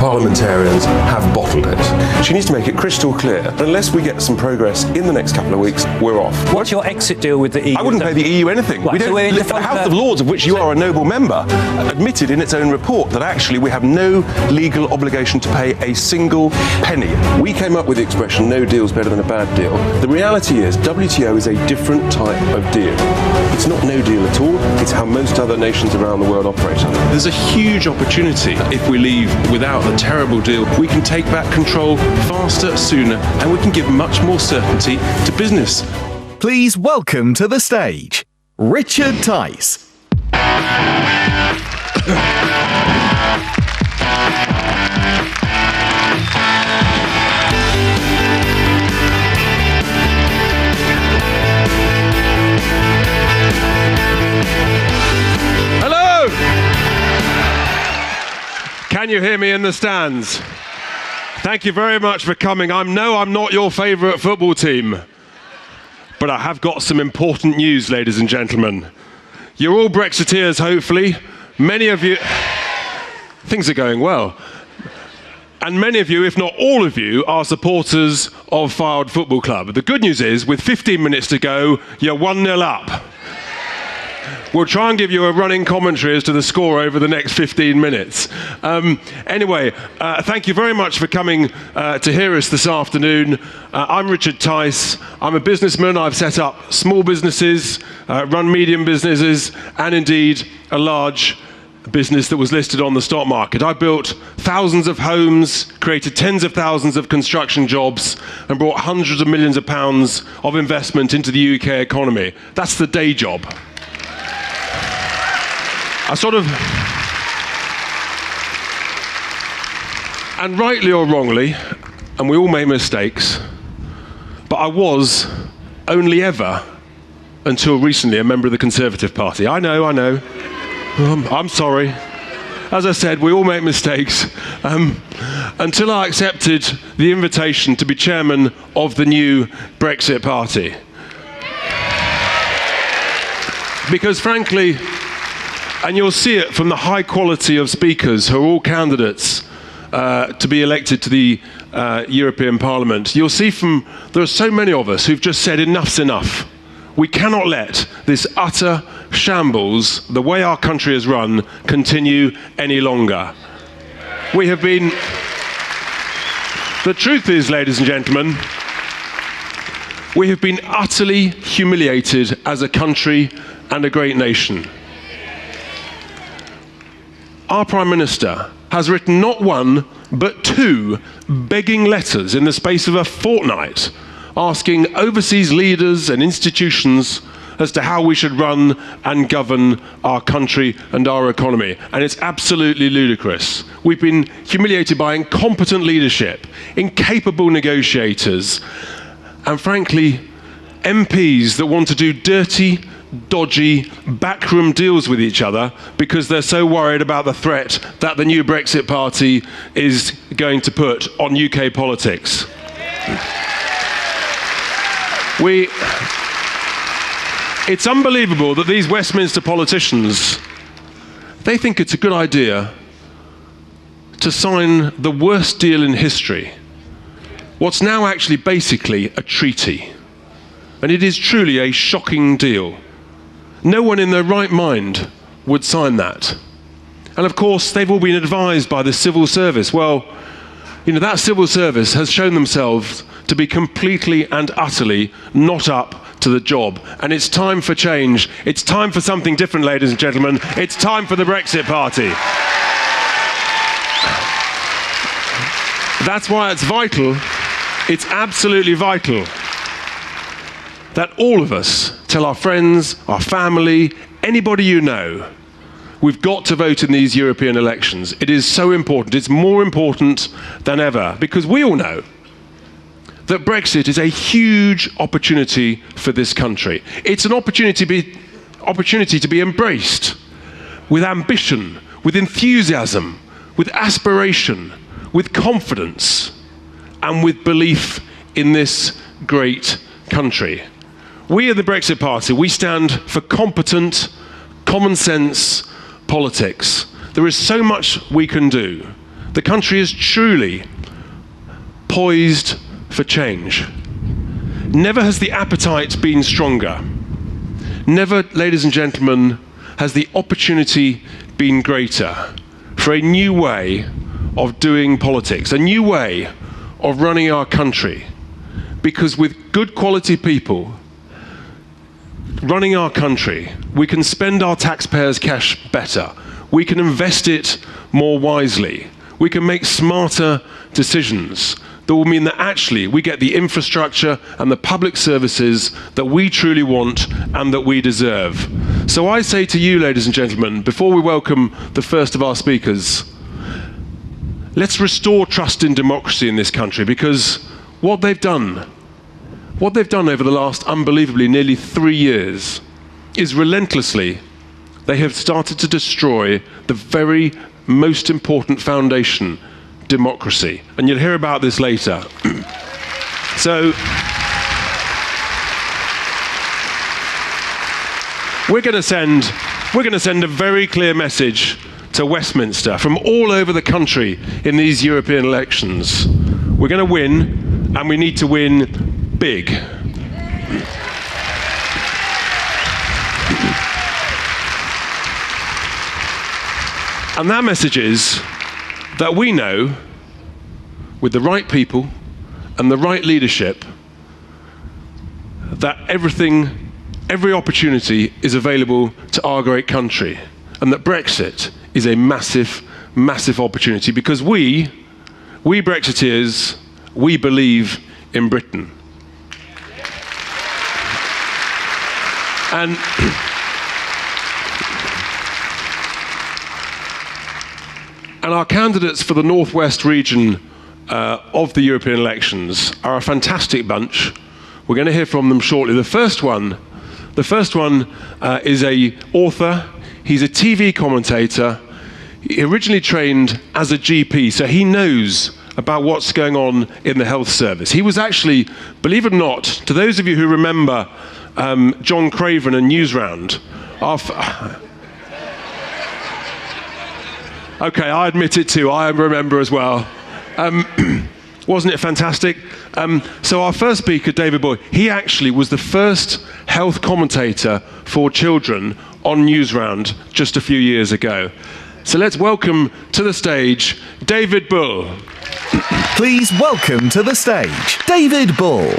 parliamentarians have bottled it. She needs to make it crystal clear. Unless we get some progress in the next couple of weeks, we're off. What's your exit deal with the EU? I wouldn't pay the EU anything. Right, We don't, so we're in the House of Lords, of which you are a noble member, admitted in its own report that actually we have no legal obligation to pay a single penny. We came up with the expression, no deal's better than a bad deal. The reality is, WTO is a different type of deal. It's not no deal at all. It's how most other nations around the world operate. There's a huge opportunity if we leave without the terrible deal. We can take back control faster, sooner, and we can give much more certainty to business. Please welcome to the stage, Richard Tice. Hello! Can you hear me in the stands? Thank you very much for coming. I'm not your favourite football team, but I have got some important news, ladies and gentlemen. You're all Brexiteers, hopefully. Many of you... Things are going well. And many of you, if not all of you, are supporters of Fylde Football Club. The good news is, with 15 minutes to go, you're 1-0 up. We'll try and give you a running commentary as to the score over the next 15 minutes. Anyway, thank you very much for coming to hear us this afternoon. I'm Richard Tice. I'm a businessman. I've set up small businesses, run medium businesses, and indeed a large business that was listed on the stock market. I built thousands of homes, created tens of thousands of construction jobs, and brought hundreds of millions of pounds of investment into the UK economy. That's the day job. And rightly or wrongly, and we all make mistakes, but I was only ever, until recently, a member of the Conservative Party. I know. I'm sorry. As I said, we all make mistakes. Until I accepted the invitation to be chairman of the new Brexit Party. Because frankly, and you'll see it from the high quality of speakers who are all candidates to be elected to the European Parliament, you'll see there are so many of us who've just said enough's enough. We cannot let this utter shambles, the way our country is run, continue any longer. The truth is, ladies and gentlemen, we have been utterly humiliated as a country and a great nation. Our Prime Minister has written not one, but 2 begging letters in the space of a fortnight, asking overseas leaders and institutions as to how we should run and govern our country and our economy. And it's absolutely ludicrous. We've been humiliated by incompetent leadership, incapable negotiators, and frankly, MPs that want to do dirty, dodgy, backroom deals with each other because they're so worried about the threat that the new Brexit Party is going to put on UK politics. It's unbelievable that these Westminster politicians, they think it's a good idea to sign the worst deal in history, what's now actually basically a treaty. And it is truly a shocking deal. No one in their right mind would sign that. And of course, they've all been advised by the civil service. Well, that civil service has shown themselves to be completely and utterly not up to the job. And it's time for change. It's time for something different, ladies and gentlemen. It's time for the Brexit Party. That's why it's vital, it's absolutely vital, that all of us tell our friends, our family, anybody you know, we've got to vote in these European elections. It is so important. It's more important than ever, because we all know that Brexit is a huge opportunity for this country. It's an opportunity to be embraced with ambition, with enthusiasm, with aspiration, with confidence, and with belief in this great country. We at the Brexit Party, we stand for competent, common sense politics. There is so much we can do The country is truly poised for change. Never has the appetite been stronger. Never, ladies and gentlemen, has the opportunity been greater for a new way of doing politics, a new way of running our country. Because with good quality people running our country, we can spend our taxpayers' cash better. We can invest it more wisely. We can make smarter decisions that will mean that actually we get the infrastructure and the public services that we truly want and that we deserve. So I say to you, ladies and gentlemen, before we welcome the first of our speakers, let's restore trust in democracy in this country, because what they've done over the last, unbelievably, nearly 3 years is relentlessly, they have started to destroy the very most important foundation, democracy. And you'll hear about this later. So, we're going to send a very clear message to Westminster from all over the country in these European elections. We're going to win, and we need to win big. And that message is that we know, with the right people and the right leadership, that every opportunity is available to our great country, and that Brexit is a massive, massive opportunity, because we Brexiteers, we believe in Britain. And our candidates for the Northwest region of the European elections are a fantastic bunch. We're going to hear from them shortly. The first one is an author. He's a TV commentator. He originally trained as a GP, so he knows about what's going on in the health service. He was actually, believe it or not, to those of you who remember John Craven and Newsround, okay, I admit it too, I remember as well. Wasn't it fantastic? So our first speaker, David Boyle, he actually was the first health commentator for children on Newsround just a few years ago. So let's welcome to the stage, David Bull. Please welcome to the stage, David Bull.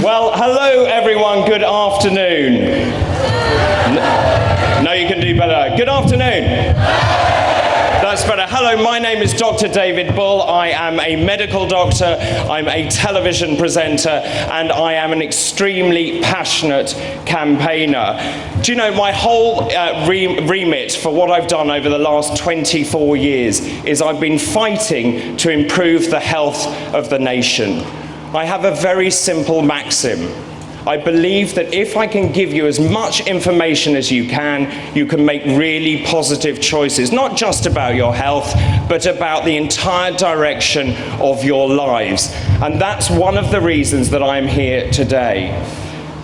Well, hello everyone, good afternoon. No, you can do better. Good afternoon. That's better. Hello, my name is Dr. David Bull. I am a medical doctor, I'm a television presenter, and I am an extremely passionate campaigner. Do you know, my whole remit for what I've done over the last 24 years is I've been fighting to improve the health of the nation. I have a very simple maxim. I believe that if I can give you as much information as you can make really positive choices, not just about your health, but about the entire direction of your lives. And that's one of the reasons that I'm here today.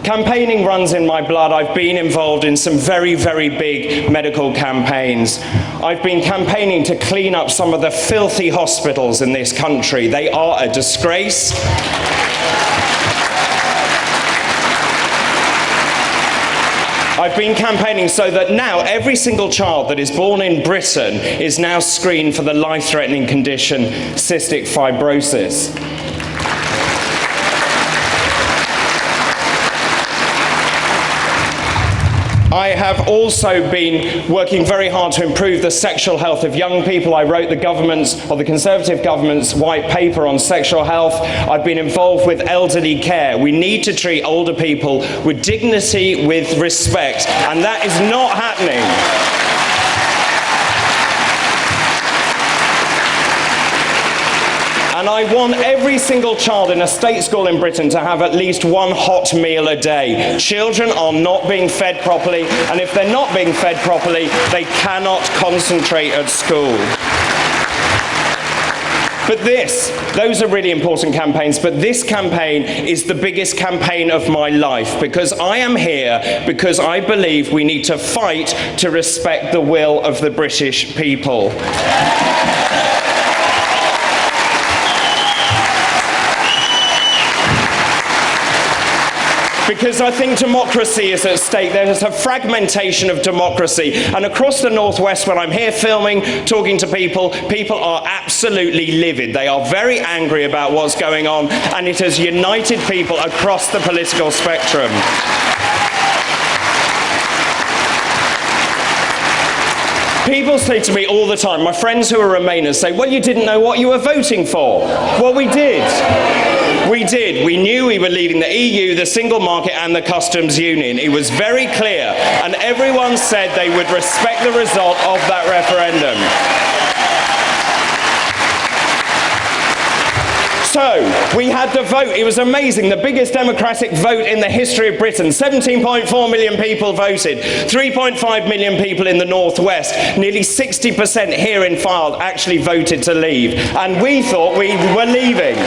Campaigning runs in my blood. I've been involved in some very, very big medical campaigns. I've been campaigning to clean up some of the filthy hospitals in this country. They are a disgrace. I've been campaigning so that now every single child that is born in Britain is now screened for the life-threatening condition cystic fibrosis. I have also been working very hard to improve the sexual health of young people. I wrote the Conservative government's white paper on sexual health. I've been involved with elderly care. We need to treat older people with dignity, with respect, and that is not happening. And I want every single child in a state school in Britain to have at least one hot meal a day. Children are not being fed properly, and if they're not being fed properly, they cannot concentrate at school. But those are really important campaigns, but this campaign is the biggest campaign of my life, because I am here because I believe we need to fight to respect the will of the British people. Because I think democracy is at stake. There is a fragmentation of democracy. And across the Northwest, when I'm here filming, talking to people, people are absolutely livid. They are very angry about what's going on, and it has united people across the political spectrum. People say to me all the time, my friends who are Remainers say, well, you didn't know what you were voting for. Well, we did. We did. We knew we were leaving the EU, the single market and the customs union. It was very clear, and everyone said they would respect the result of that referendum. So, we had the vote. It was amazing. The biggest democratic vote in the history of Britain. 17.4 million people voted. 3.5 million people in the Northwest. Nearly 60% here in Fylde actually voted to leave. And we thought we were leaving.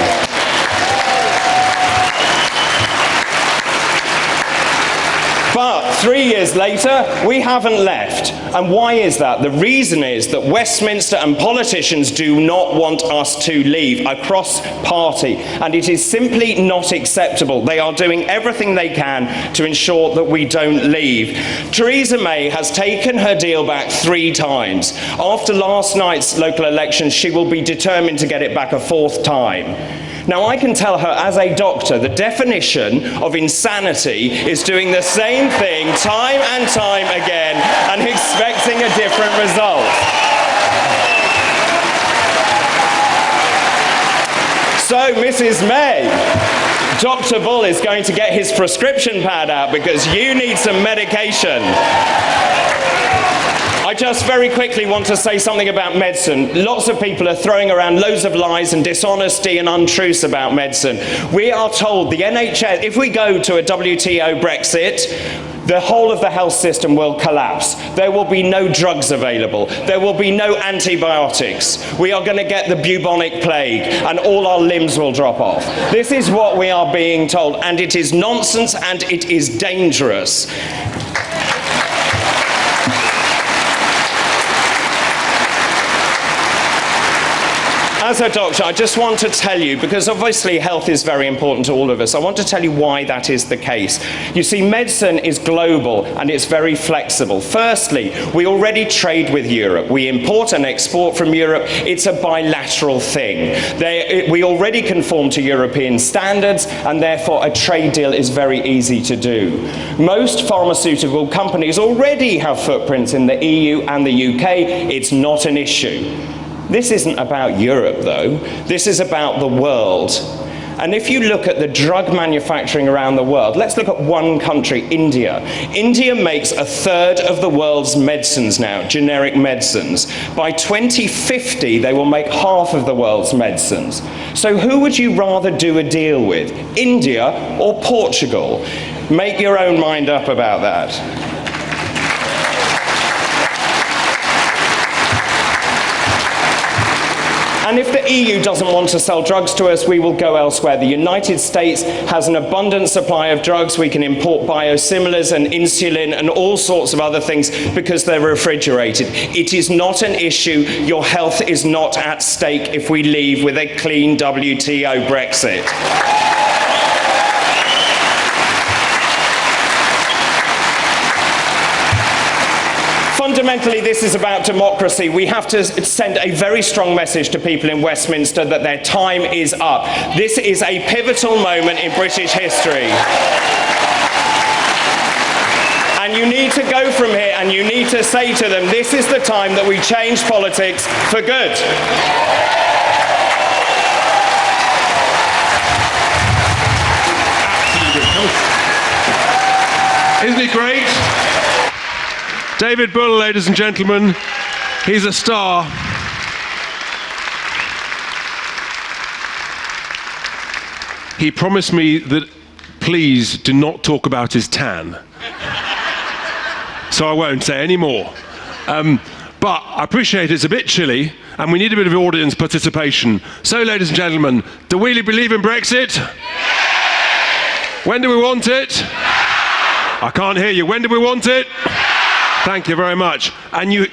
But 3 years later, we haven't left. And why is that? The reason is that Westminster and politicians do not want us to leave across party. And it is simply not acceptable. They are doing everything they can to ensure that we don't leave. Theresa May has taken her deal back 3 times. After last night's local elections, she will be determined to get it back a 4th time. Now, I can tell her as a doctor, the definition of insanity is doing the same thing time and time again and expecting a different result. So, Mrs. May, Dr. Bull is going to get his prescription pad out because you need some medication. I just very quickly want to say something about medicine. Lots of people are throwing around loads of lies and dishonesty and untruths about medicine. We are told the NHS, if we go to a WTO Brexit, the whole of the health system will collapse. There will be no drugs available. There will be no antibiotics. We are going to get the bubonic plague and all our limbs will drop off. This is what we are being told, and it is nonsense and it is dangerous. As a doctor, I just want to tell you, because obviously health is very important to all of us, I want to tell you why that is the case. You see, medicine is global and it's very flexible. Firstly, we already trade with Europe. We import and export from Europe. It's a bilateral thing. We already conform to European standards, and therefore a trade deal is very easy to do. Most pharmaceutical companies already have footprints in the EU and the UK. It's not an issue. This isn't about Europe, though. This is about the world. And if you look at the drug manufacturing around the world, let's look at one country, India. India makes 1/3 of the world's medicines now, generic medicines. By 2050, they will make 1/2 of the world's medicines. So who would you rather do a deal with, India or Portugal? Make your own mind up about that. And if the EU doesn't want to sell drugs to us, we will go elsewhere. The United States has an abundant supply of drugs. We can import biosimilars and insulin and all sorts of other things because they're refrigerated. It is not an issue. Your health is not at stake if we leave with a clean WTO Brexit. Fundamentally, this is about democracy. We have to send a very strong message to people in Westminster that their time is up. This is a pivotal moment in British history. And you need to go from here and you need to say to them, this is the time that we change politics for good. Isn't it great? David Bull, ladies and gentlemen, he's a star. he promised me that please do not talk about his tan. So I won't say any more. But I appreciate it's a bit chilly and we need a bit of audience participation. So, ladies and gentlemen, do we believe in Brexit? When do we want it? I can't hear you. When do we want it? Thank you very much. And you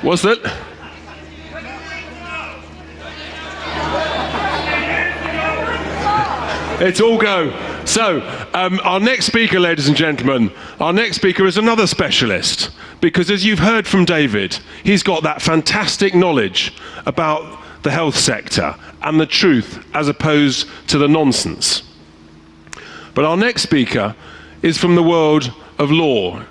what's that? It's all go. So, our next speaker, ladies and gentlemen, our next speaker is another specialist, because as you've heard from David, he's got that fantastic knowledge about the health sector and the truth as opposed to the nonsense. But our next speaker is from the world of law.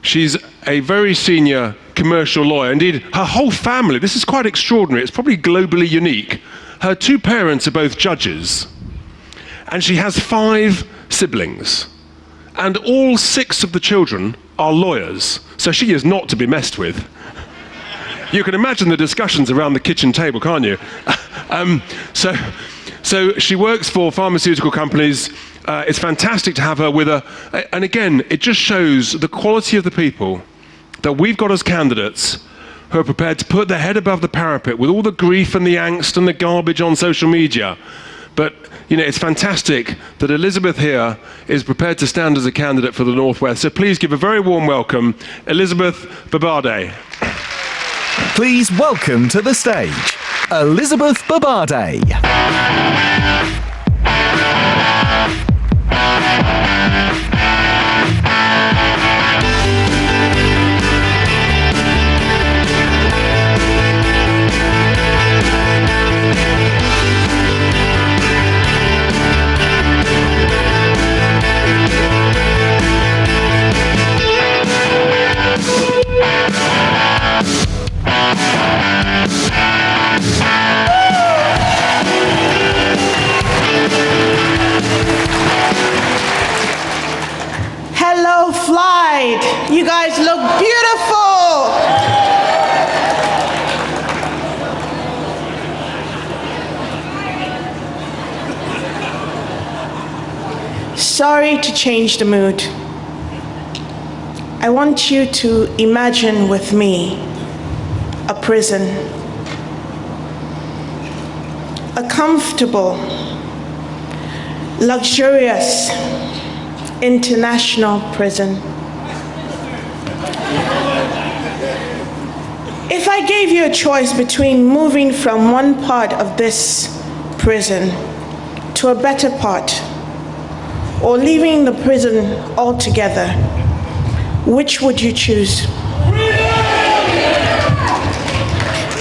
She's a very senior commercial lawyer. Indeed, her whole family, this is quite extraordinary, it's probably globally unique. Her two parents are both judges. And she has 5 siblings. And all 6 of the children are lawyers. So she is not to be messed with. You can imagine the discussions around the kitchen table, can't you? So she works for pharmaceutical companies. It's fantastic to have her with her. And again, it just shows the quality of the people that we've got as candidates who are prepared to put their head above the parapet with all the grief and the angst and the garbage on social media. But, you know, it's fantastic that Elizabeth here is prepared to stand as a candidate for the Northwest. So please give a very warm welcome, Elizabeth Babade. Please welcome to the stage, Elizabeth Babade. Hello, Fylde. You guys look beautiful. Sorry to change the mood. I want you to imagine with me a prison. A comfortable, luxurious, international prison. If I gave you a choice between moving from one part of this prison to a better part, or leaving the prison altogether, which would you choose?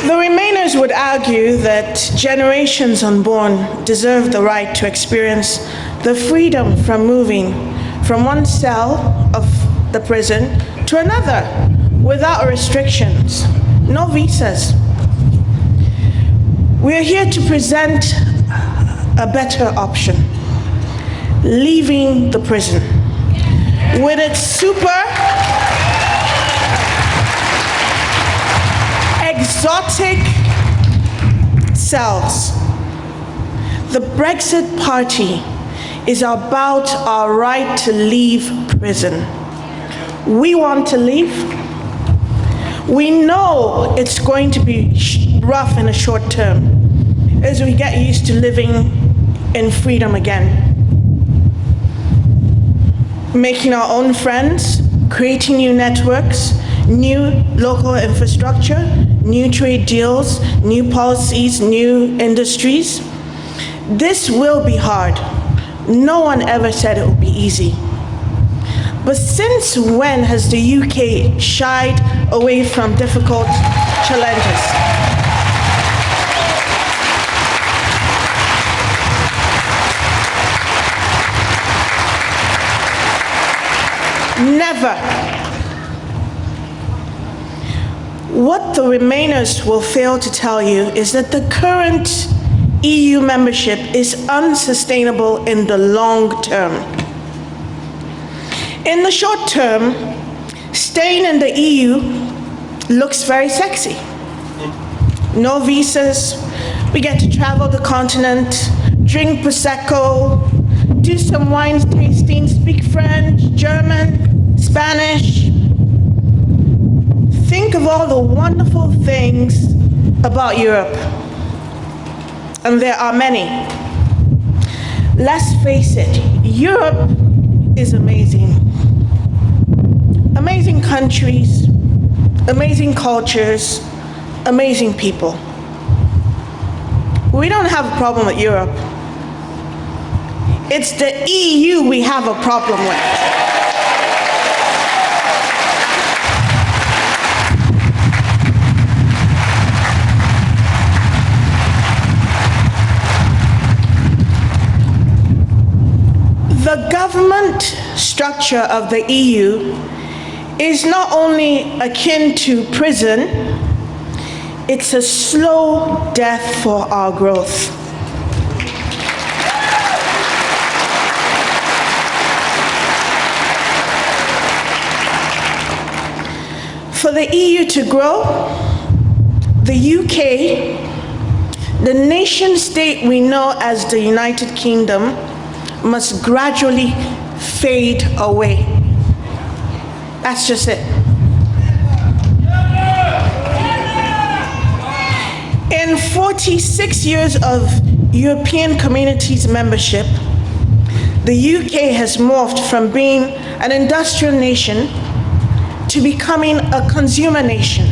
The Remainers would argue that generations unborn deserve the right to experience the freedom from moving from one cell of the prison to another without restrictions, no visas. We're here to present a better option, leaving the prison with its super exotic cells. The Brexit Party is about our right to leave prison. We want to leave. We know it's going to be rough in the short term as we get used to living in freedom again. Making our own friends, creating new networks, new local infrastructure, new trade deals, new policies, new industries. This will be hard. No one ever said it would be easy. But since when has the UK shied away from difficult challenges? Never. What the Remainers will fail to tell you is that the current EU membership is unsustainable in the long term. In the short term, staying in the EU looks very sexy. No visas, We get to travel the continent, drink Prosecco, do some wine tasting, speak French, German, Spanish. Think of all the wonderful things about Europe. And there are many. Let's face it, Europe is amazing. Amazing countries, amazing cultures, amazing people. We don't have a problem with Europe. It's the EU we have a problem with. The government structure of the EU is not only akin to prison, it's a slow death for our growth. For the EU to grow, the UK, the nation state we know as the United Kingdom, must gradually fade away. That's just it. In 46 years of European Community's membership, the UK has morphed from being an industrial nation to becoming a consumer nation.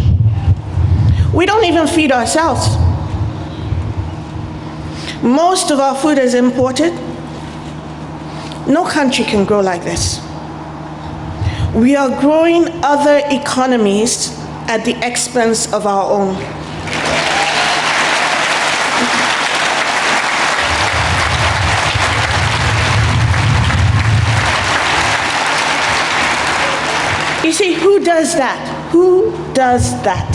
We don't even feed ourselves. Most of our food is imported. No country can grow like this. We are growing other economies at the expense of our own. You see, who does that? Who does that?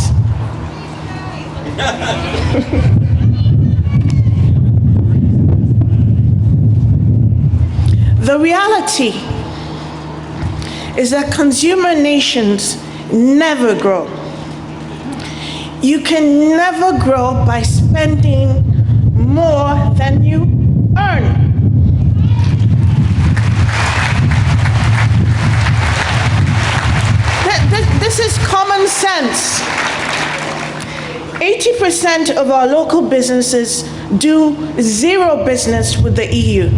The reality is that consumer nations never grow. You can never grow by spending more than you earn. This is common sense. 80% of our local businesses do zero business with the EU.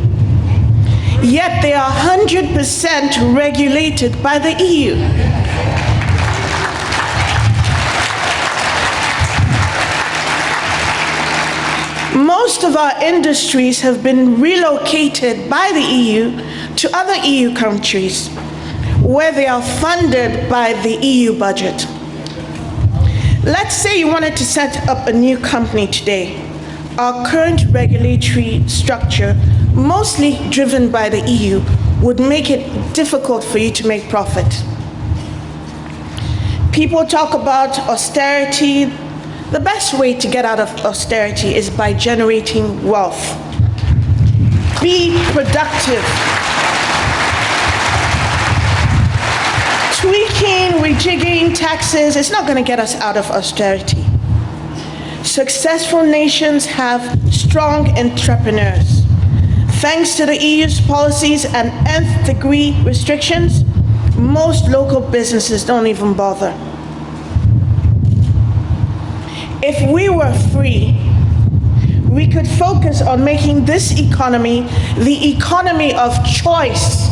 Yet they are 100% regulated by the EU. Most of our industries have been relocated by the EU to other EU countries, where they are funded by the EU budget. Let's say you wanted to set up a new company today. Our current regulatory structure, mostly driven by the EU, would make it difficult for you to make profit. People talk about austerity. The best way to get out of austerity is by generating wealth. Be productive. Tweaking, rejigging taxes, it's not going to get us out of austerity. Successful nations have strong entrepreneurs. Thanks to the EU's policies and nth degree restrictions, most local businesses don't even bother. If we were free, we could focus on making this economy the economy of choice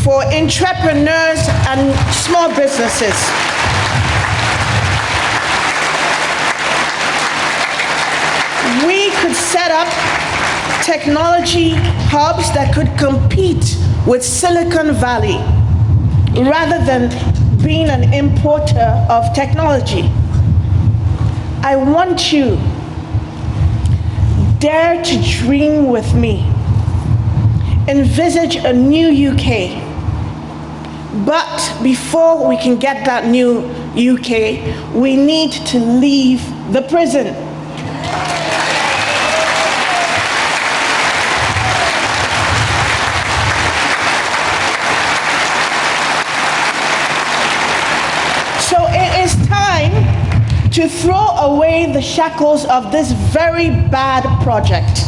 for entrepreneurs and small businesses. We could set up technology hubs that could compete with Silicon Valley rather than being an importer of technology. I want you, dare to dream with me. Envisage a new UK. But before we can get that new UK, we need to leave the prison. So it is time to to throw away the shackles of this very bad project.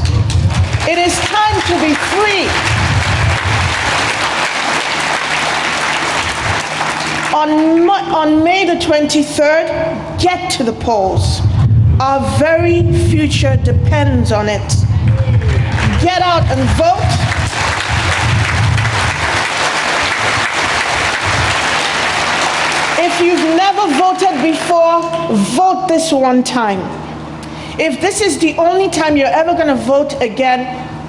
It is time to be free. On May the 23rd, get to the polls. Our very future depends on it. Get out and vote. If you've never voted before, vote this one time. If this is the only time you're ever going to vote again,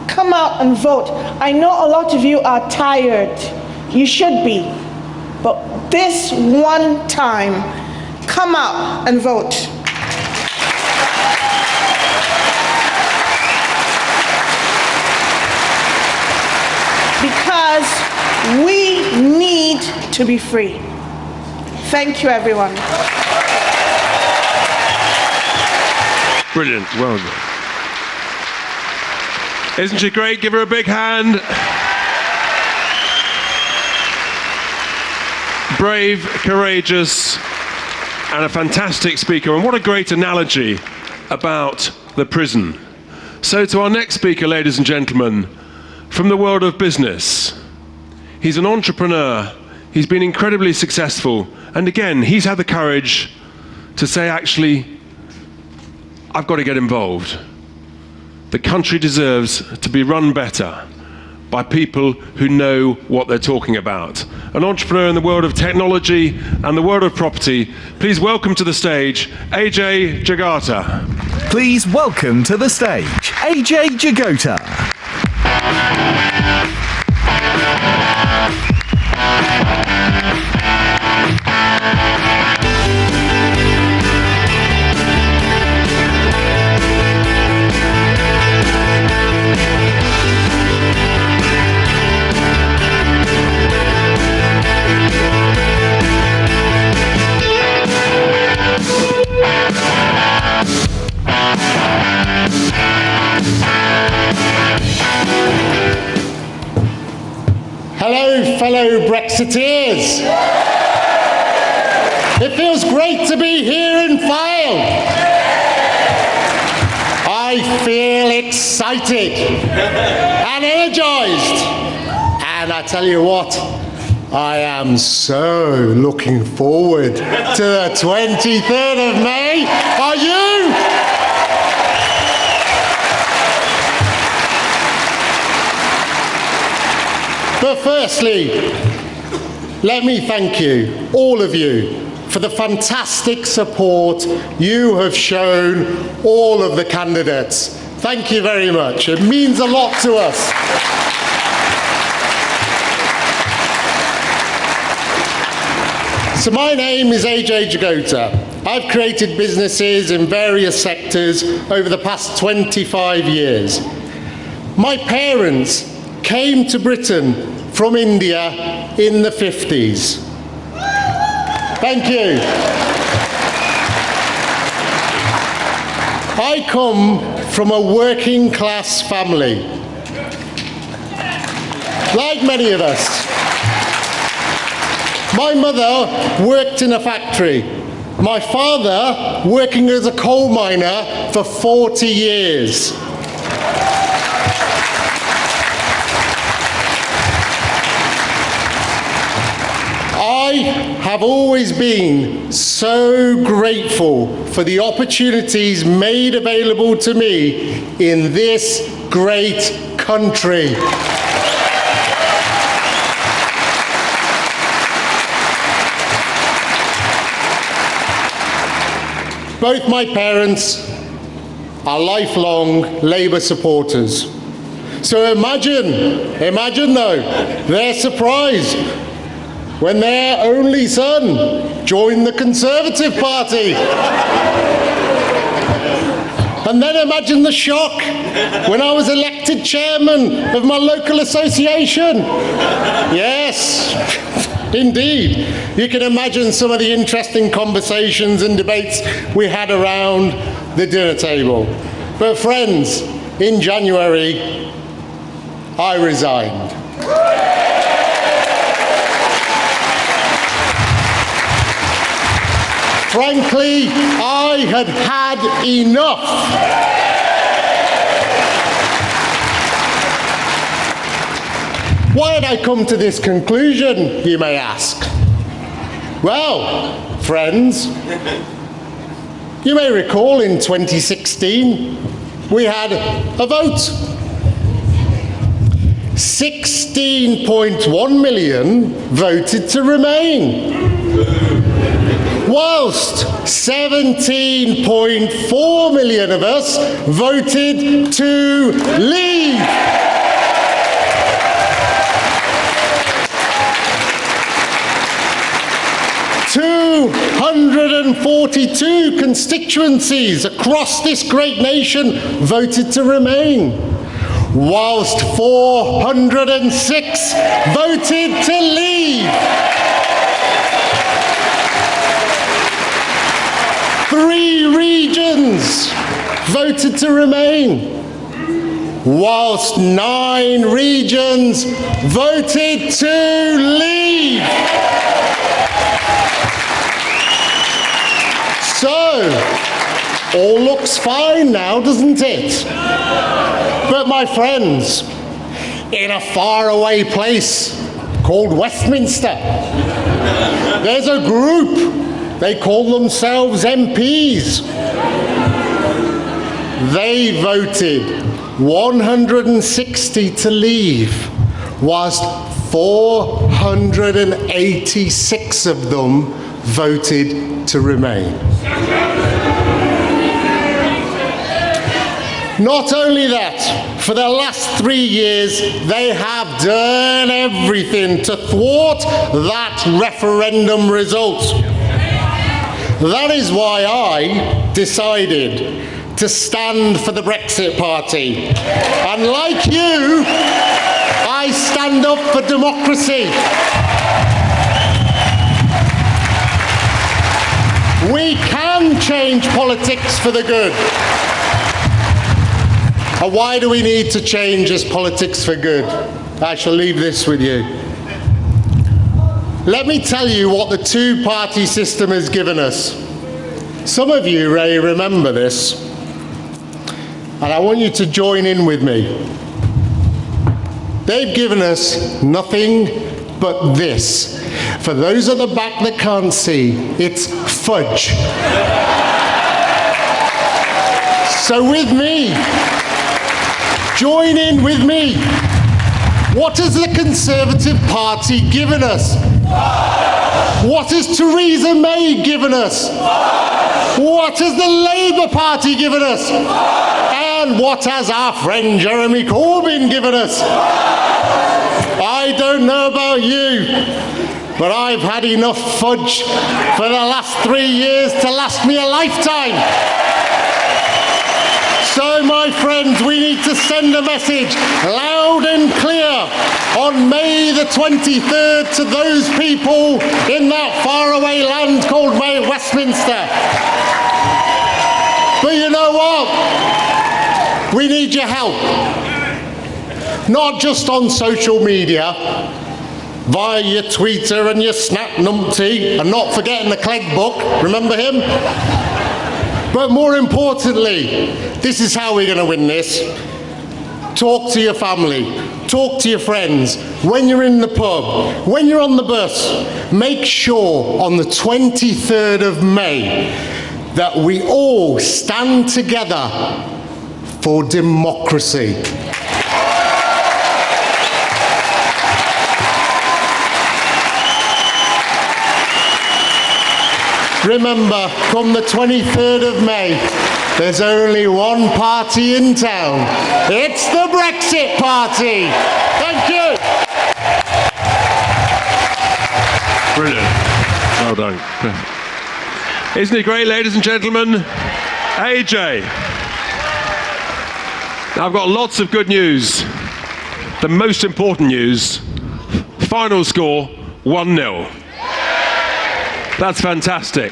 come out and vote. I know a lot of you are tired. You should be. But this one time, come out and vote. Because we need to be free. Thank you, everyone. Brilliant. Well done. Isn't she great? Give her a big hand. Brave, courageous, and a fantastic speaker. And what a great analogy about the prison. So to our next speaker, ladies and gentlemen, from the world of business. He's an entrepreneur. He's been incredibly successful. And again, he's had the courage to say, actually, I've got to get involved. The country deserves to be run better by people who know what they're talking about. An entrepreneur in the world of technology and the world of property. Please welcome to the stage, Ajay Jagota. Please welcome to the stage, Ajay Jagota. Hello, fellow Brexiteers. It feels great to be here in Fylde. I feel excited and energised. And I tell you what, I am so looking forward to the 23rd of May. Are you? But firstly, let me thank you, all of you, for the fantastic support you have shown all of the candidates. Thank you very much. It means a lot to us. So my name is Ajay Jagota. I've created businesses in various sectors over the past 25 years. My parents came to Britain from India in the 50s. Thank you. I come from a working class family, like many of us. My mother worked in a factory. My father working as a coal miner for 40 years. I have always been so grateful for the opportunities made available to me in this great country. Both my parents are lifelong Labour supporters. So imagine though, their surprise when their only son joined the Conservative Party. And then imagine the shock when I was elected chairman of my local association. Yes, indeed. You can imagine some of the interesting conversations and debates we had around the dinner table. But friends, in January, I resigned. Frankly, I had had enough. Why had I come to this conclusion, you may ask? Well, friends, you may recall in 2016, we had a vote. 16.1 million voted to remain, whilst 17.4 million of us voted to leave. "242 constituencies across this great nation voted to remain, whilst 406 voted to leave. 3 regions voted to remain, whilst 9 regions voted to leave. So, all looks fine now, doesn't it? But my friends, in a faraway place called Westminster, there's a group, they call themselves MPs. They voted 160 to leave, whilst 486 of them voted to remain. Not only that, for the last 3 years, they have done everything to thwart that referendum result. That is why I decided to stand for the Brexit Party. And like you, I stand up for democracy. We can change politics for the good. And why do we need to change this politics for good? I shall leave this with you. Let me tell you what the two-party system has given us. Some of you may remember this, and I want you to join in with me. They've given us nothing but this. For those at the back that can't see, it's fudge. So with me, join in with me. What has the Conservative Party given us? What has Theresa May given us? What has the Labour Party given us? And what has our friend Jeremy Corbyn given us? I don't know about you, but I've had enough fudge for the last 3 years to last me a lifetime. So, my friends, we need to send a message loud and clear on May the 23rd to those people in that faraway land called Westminster. But you know what? We need your help. Not just on social media, via your Twitter and your Snap Numpty, and not forgetting the Clegg book, remember him? But more importantly, this is how we're going to win this. Talk to your family, talk to your friends, when you're in the pub, when you're on the bus. Make sure on the 23rd of May that we all stand together for democracy. Remember, come the 23rd of May, there's only one party in town. It's the Brexit Party. Thank you. Brilliant. Well done. Isn't it great, ladies and gentlemen? AJ. Now, I've got lots of good news. The most important news, final score, 1-0. That's fantastic.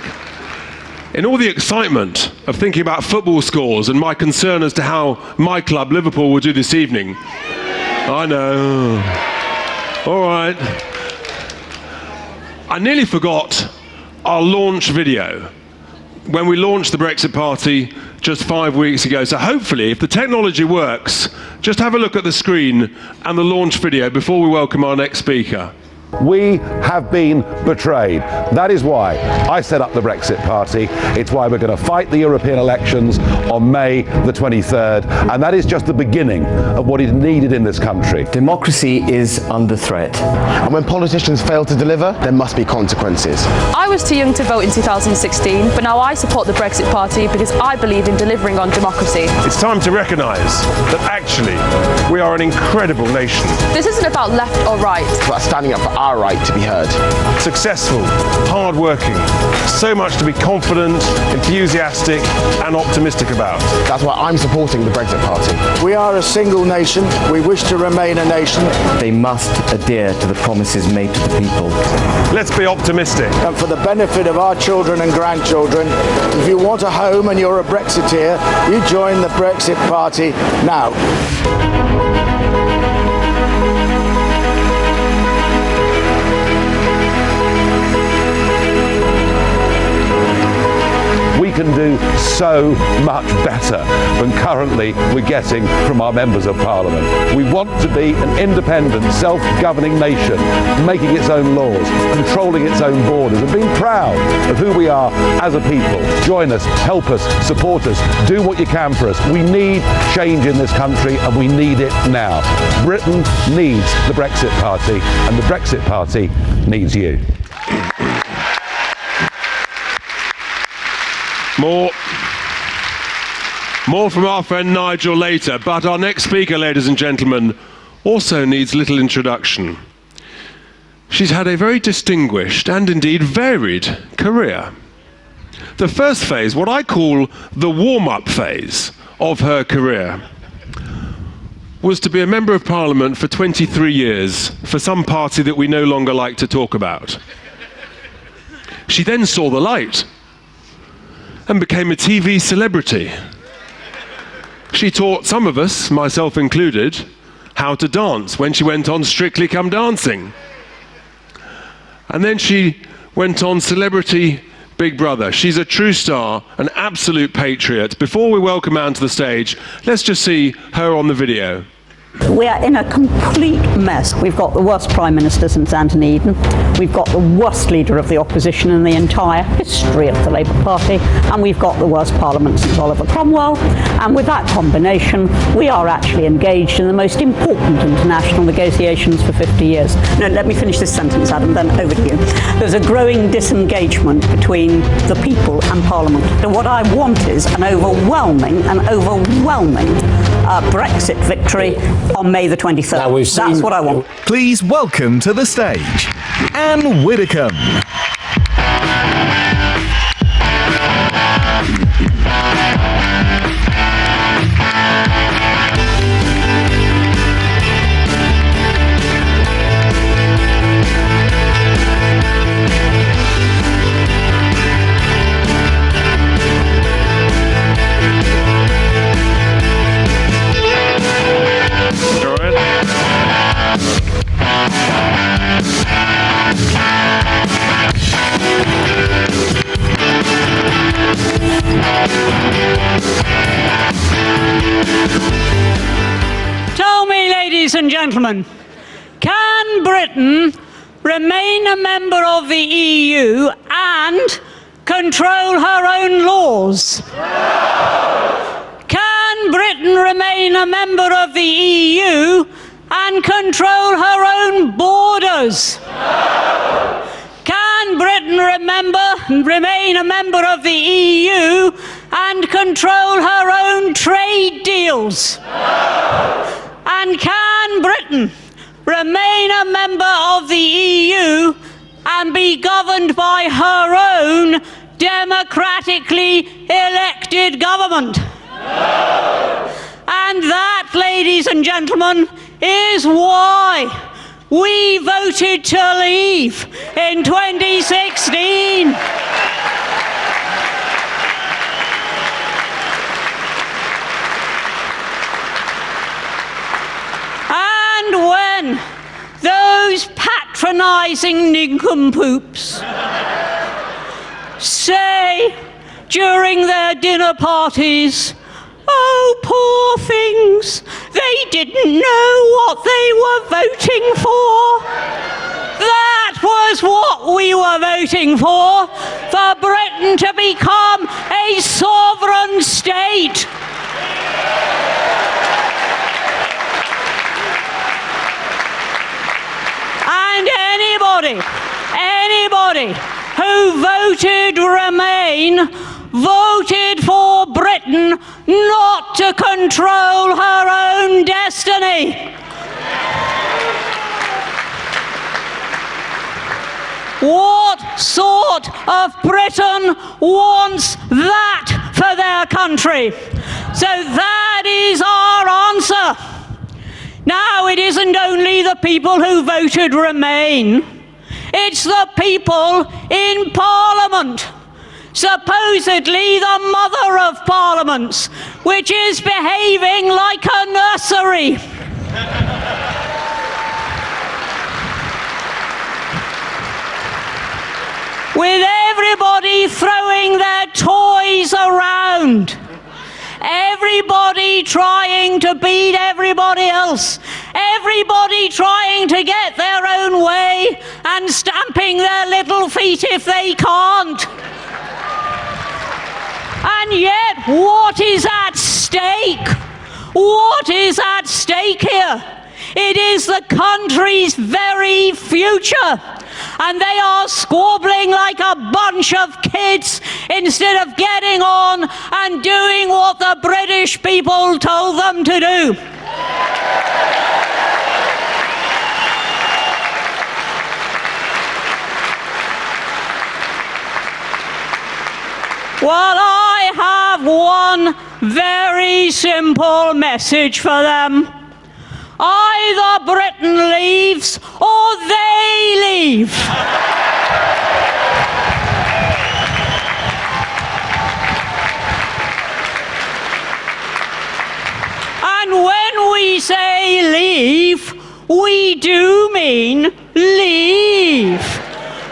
In all the excitement of thinking about football scores and my concern as to how my club, Liverpool, will do this evening, I know. All right. I nearly forgot our launch video. when we launched the Brexit Party just 5 weeks ago. So hopefully, if the technology works, just have a look at the screen and the launch video before we welcome our next speaker. We have been betrayed. That is why I set up the Brexit Party. It's why we're going to fight the European elections on May the 23rd. And that is just the beginning of what is needed in this country. Democracy is under threat. And when politicians fail to deliver, there must be consequences. I was too young to vote in 2016, but now I support the Brexit Party because I believe in delivering on democracy. It's time to recognise that actually we are an incredible nation. This isn't about left or right. It's about standing up for our right to be heard. Successful, hard-working, so much to be confident, enthusiastic and optimistic about. That's why I'm supporting the Brexit Party. We are a single nation. We wish to remain a nation. They must adhere to the promises made to the people. Let's be optimistic. And for the benefit of our children and grandchildren, if you want a home and you're a Brexiteer, you join the Brexit Party now. We can do so much better than currently we're getting from our members of parliament. We want to be an independent, self-governing nation, making its own laws, controlling its own borders, and being proud of who we are as a people. Join us, help us, support us, do what you can for us. We need change in this country, and we need it now. Britain needs the Brexit Party, and the Brexit Party needs you. More from our friend Nigel later, but our next speaker, ladies and gentlemen, also needs little introduction. She's had a very distinguished and indeed varied career. The first phase, what I call the warm-up phase of her career, was to be a Member of Parliament for 23 years for some party that we no longer like to talk about. She then saw the light and became a TV celebrity. She taught some of us, myself included, how to dance when she went on Strictly Come Dancing. And then she went on Celebrity Big Brother. She's a true star, an absolute patriot. Before we welcome Anne to the stage, let's just see her on the video. We are in a complete mess. We've got the worst Prime Minister since Anthony Eden. We've got the worst leader of the opposition in the entire history of the Labour Party. And we've got the worst Parliament since Oliver Cromwell. And with that combination, we are actually engaged in the most important international negotiations for 50 years. No, let me finish this sentence, Adam, then over to you. There's a growing disengagement between the people and Parliament. And what I want is an overwhelming Brexit victory on May the 23rd. That's what I want. Please welcome to the stage, Ann Widdecombe. Tell me, ladies and gentlemen, can Britain remain a member of the EU and control her own laws? Can Britain remain a member of the EU and control her own borders? Can Britain remain a member of the EU and control her own trade deals? And can Britain remain a member of the EU and be governed by her own democratically elected government? And that, ladies and gentlemen, is why we voted to leave in 2016. And when those patronising nincompoops say during their dinner parties. Oh, poor things. They didn't know what they were voting for. That was what we were voting for Britain to become a sovereign state. And anybody who voted Remain voted for Britain not to control her own destiny. What sort of Britain wants that for their country? So that is our answer. Now, it isn't only the people who voted Remain, it's the people in Parliament. Supposedly the mother of parliaments, which is behaving like a nursery. With everybody throwing their toys around, everybody trying to beat everybody else, everybody trying to get their own way and stamping their little feet if they can't. And yet, what is at stake? What is at stake here? It is the country's very future. And they are squabbling like a bunch of kids instead of getting on and doing what the British people told them to do. Well, I have one very simple message for them. Either Britain leaves or they leave. And when we say leave, we do mean leave.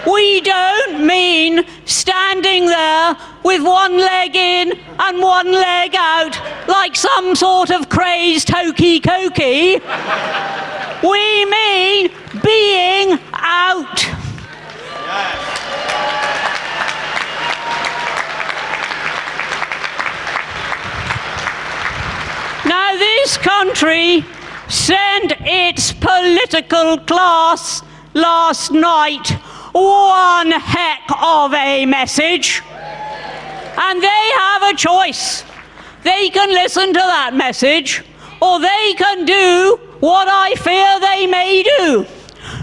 We don't mean standing there with one leg in and one leg out like some sort of crazed hokey-cokey. We mean being out. Now, this country sent its political class last night one heck of a message. And they have a choice. They can listen to that message, or they can do what I fear they may do,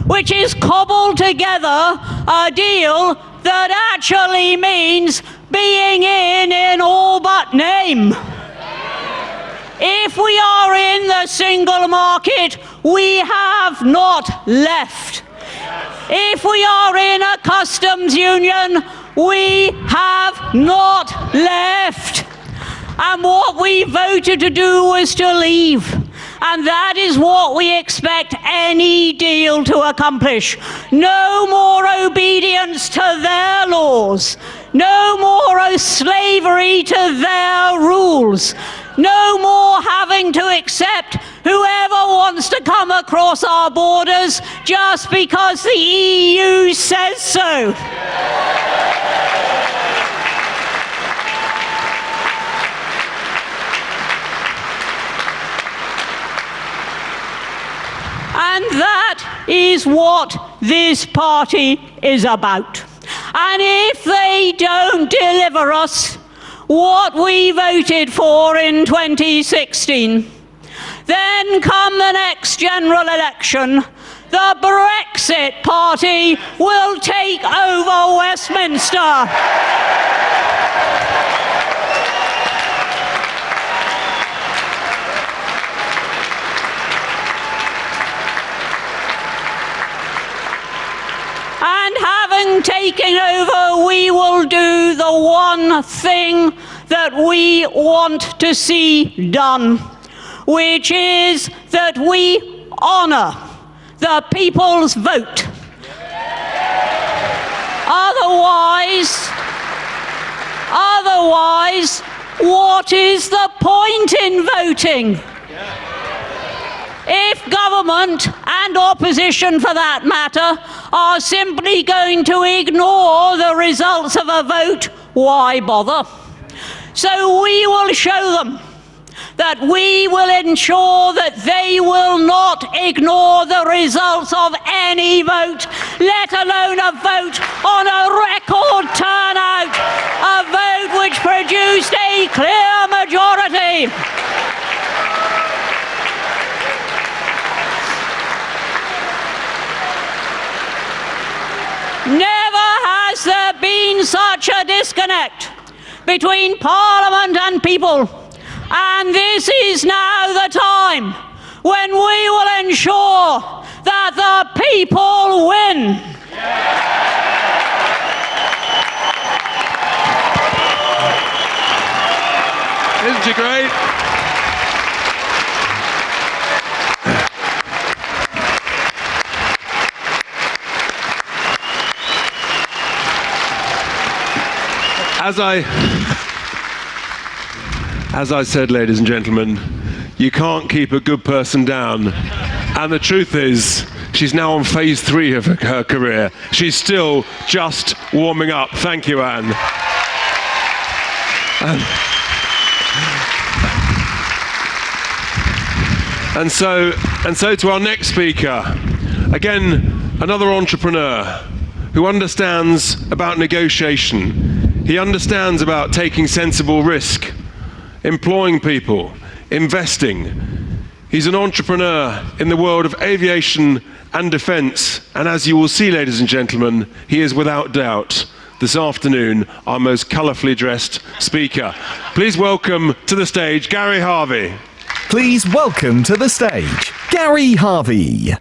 which is cobble together a deal that actually means being in all but name. If we are in the single market, we have not left. If we are in a customs union, we have not left. And what we voted to do was to leave. And that is what we expect any deal to accomplish. No more obedience to their laws. No more slavery to their rules. No more having to accept whoever wants to come across our borders just because the EU says so. And that is what this party is about. And if they don't deliver us what we voted for in 2016, then come the next general election, the Brexit party will take over Westminster. And having taken over, we will do the one thing that we want to see done, which is that we honour the people's vote. Otherwise, what is the point in voting? If government, and opposition for that matter, are simply going to ignore the results of a vote, why bother? So we will show them that we will ensure that they will not ignore the results of any vote, let alone a vote on a record turnout, a vote which produced a clear majority. Never has there been such a disconnect between Parliament and people. And this is now the time when we will ensure that the people win. Isn't she great? As I said, ladies and gentlemen, you can't keep a good person down. And the truth is, she's now on phase 3 of her career. She's still just warming up. Thank you, Anne. And so to our next speaker, again, another entrepreneur who understands about negotiation. He understands about taking sensible risk, employing people, investing. He's an entrepreneur in the world of aviation and defence, and as you will see, ladies and gentlemen, he is without doubt this afternoon our most colourfully dressed speaker. Please welcome to the stage Gary Harvey. Please welcome to the stage Gary Harvey.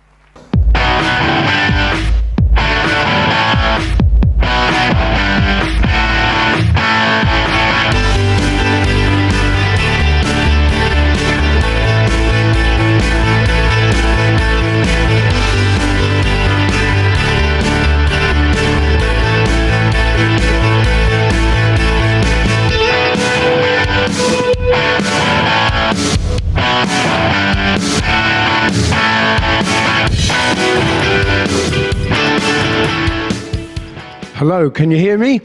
Hello, can you hear me?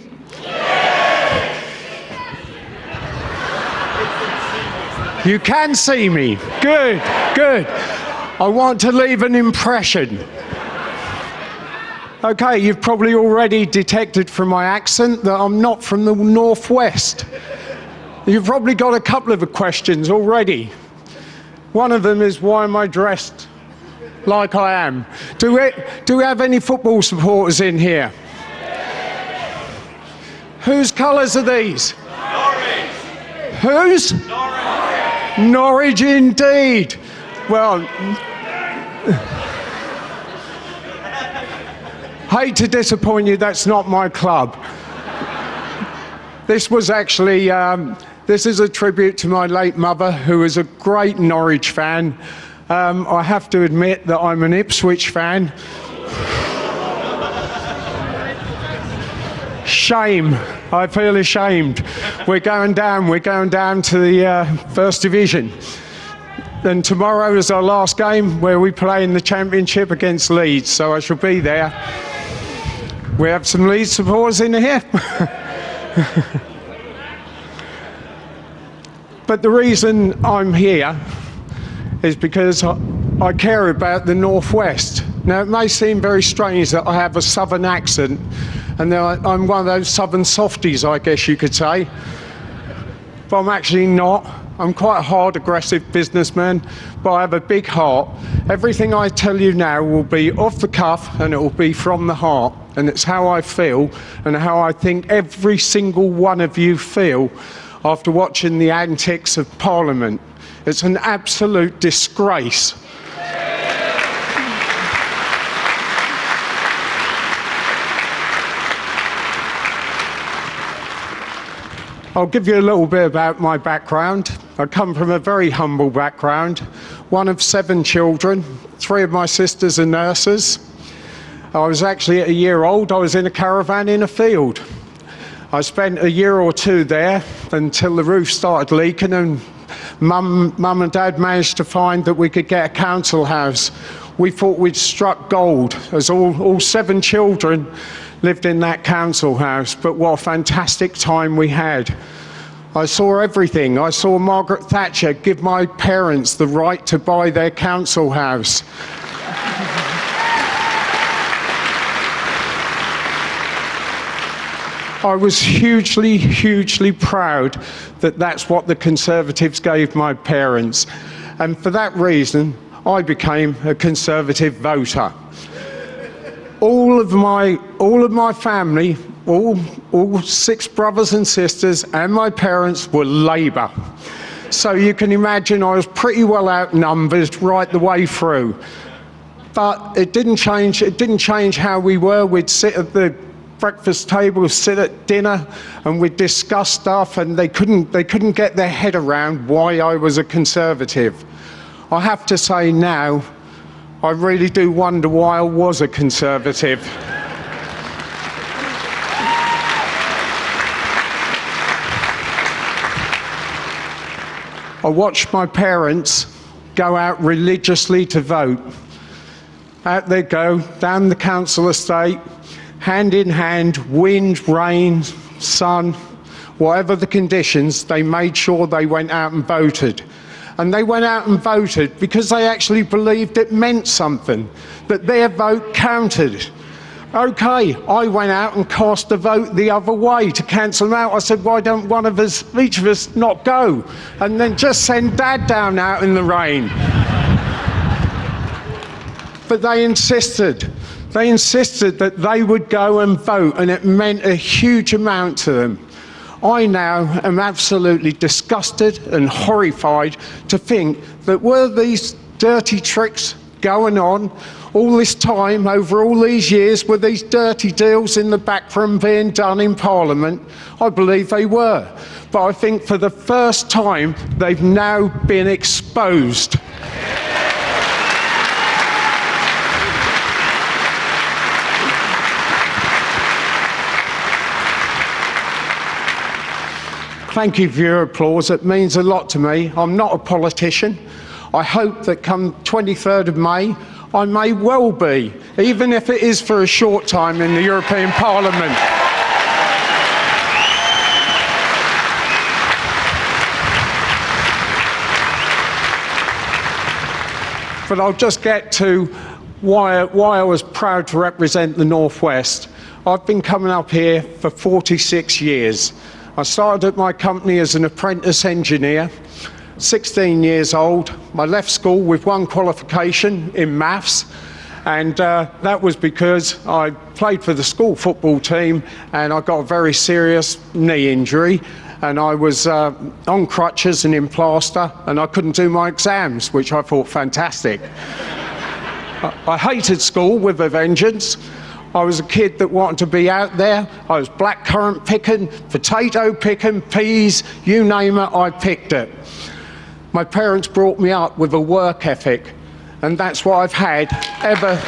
You can see me. Good, good. I want to leave an impression. Okay, you've probably already detected from my accent that I'm not from the northwest. You've probably got a couple of questions already. One of them is, why am I dressed like I am? Do we have any football supporters in here? Whose colours are these? Norwich. Whose? Norwich. Norwich indeed. Well, hate to disappoint you, that's not my club. This was actually, this is a tribute to my late mother, who was a great Norwich fan. I have to admit that I'm an Ipswich fan. Shame. I feel ashamed. We're going down to the First Division. And tomorrow is our last game where we play in the Championship against Leeds, so I shall be there. We have some Leeds supporters in here. But the reason I'm here is because I care about the Northwest. Now, it may seem very strange that I have a southern accent, and I'm one of those southern softies, I guess you could say. But I'm actually not. I'm quite a hard, aggressive businessman, but I have a big heart. Everything I tell you now will be off the cuff, and it will be from the heart. And it's how I feel, and how I think every single one of you feel after watching the antics of Parliament. It's an absolute disgrace. I'll give you a little bit about my background. I come from a very humble background, one of 7 children. 3 of my sisters are nurses. I was actually at a year old, I was in a caravan in a field. I spent a year or two there until the roof started leaking, and Mum and Dad managed to find that we could get a council house. We thought we'd struck gold, as all 7 children lived in that council house, but what a fantastic time we had. I saw everything. I saw Margaret Thatcher give my parents the right to buy their council house. I was hugely, hugely proud that that's what the Conservatives gave my parents. And for that reason, I became a Conservative voter. All of my family, all 6 brothers and sisters and my parents were Labour. So you can imagine I was pretty well outnumbered right the way through. But it didn't change how we were. We'd sit at the breakfast table, sit at dinner, and we'd discuss stuff, and they couldn't get their head around why I was a Conservative. I have to say now, I really do wonder why I was a Conservative. I watched my parents go out religiously to vote. Out they go, down the council estate, hand in hand, wind, rain, sun, whatever the conditions, they made sure they went out and voted. And they went out and voted because they actually believed it meant something, that their vote counted. Okay, I went out and cast a vote the other way to cancel them out. I said, why don't each of us not go? And then just send Dad down out in the rain. But they insisted. They insisted that they would go and vote, and it meant a huge amount to them. I now am absolutely disgusted and horrified to think that were these dirty tricks going on all this time, over all these years, were these dirty deals in the back room being done in Parliament? I believe they were. But I think for the first time, they've now been exposed. Thank you for your applause. It means a lot to me. I'm not a politician. I hope that come 23rd of May, I may well be, even if it is for a short time in the European Parliament. But I'll just get to why I was proud to represent the North West. I've been coming up here for 46 years. I started at my company as an apprentice engineer, 16 years old. I left school with 1 qualification in maths, and that was because I played for the school football team and I got a very serious knee injury, and I was on crutches and in plaster, and I couldn't do my exams, which I thought fantastic. I hated school with a vengeance. I was a kid that wanted to be out there. I was blackcurrant picking, potato picking, peas, you name it, I picked it. My parents brought me up with a work ethic, and that's what I've had ever.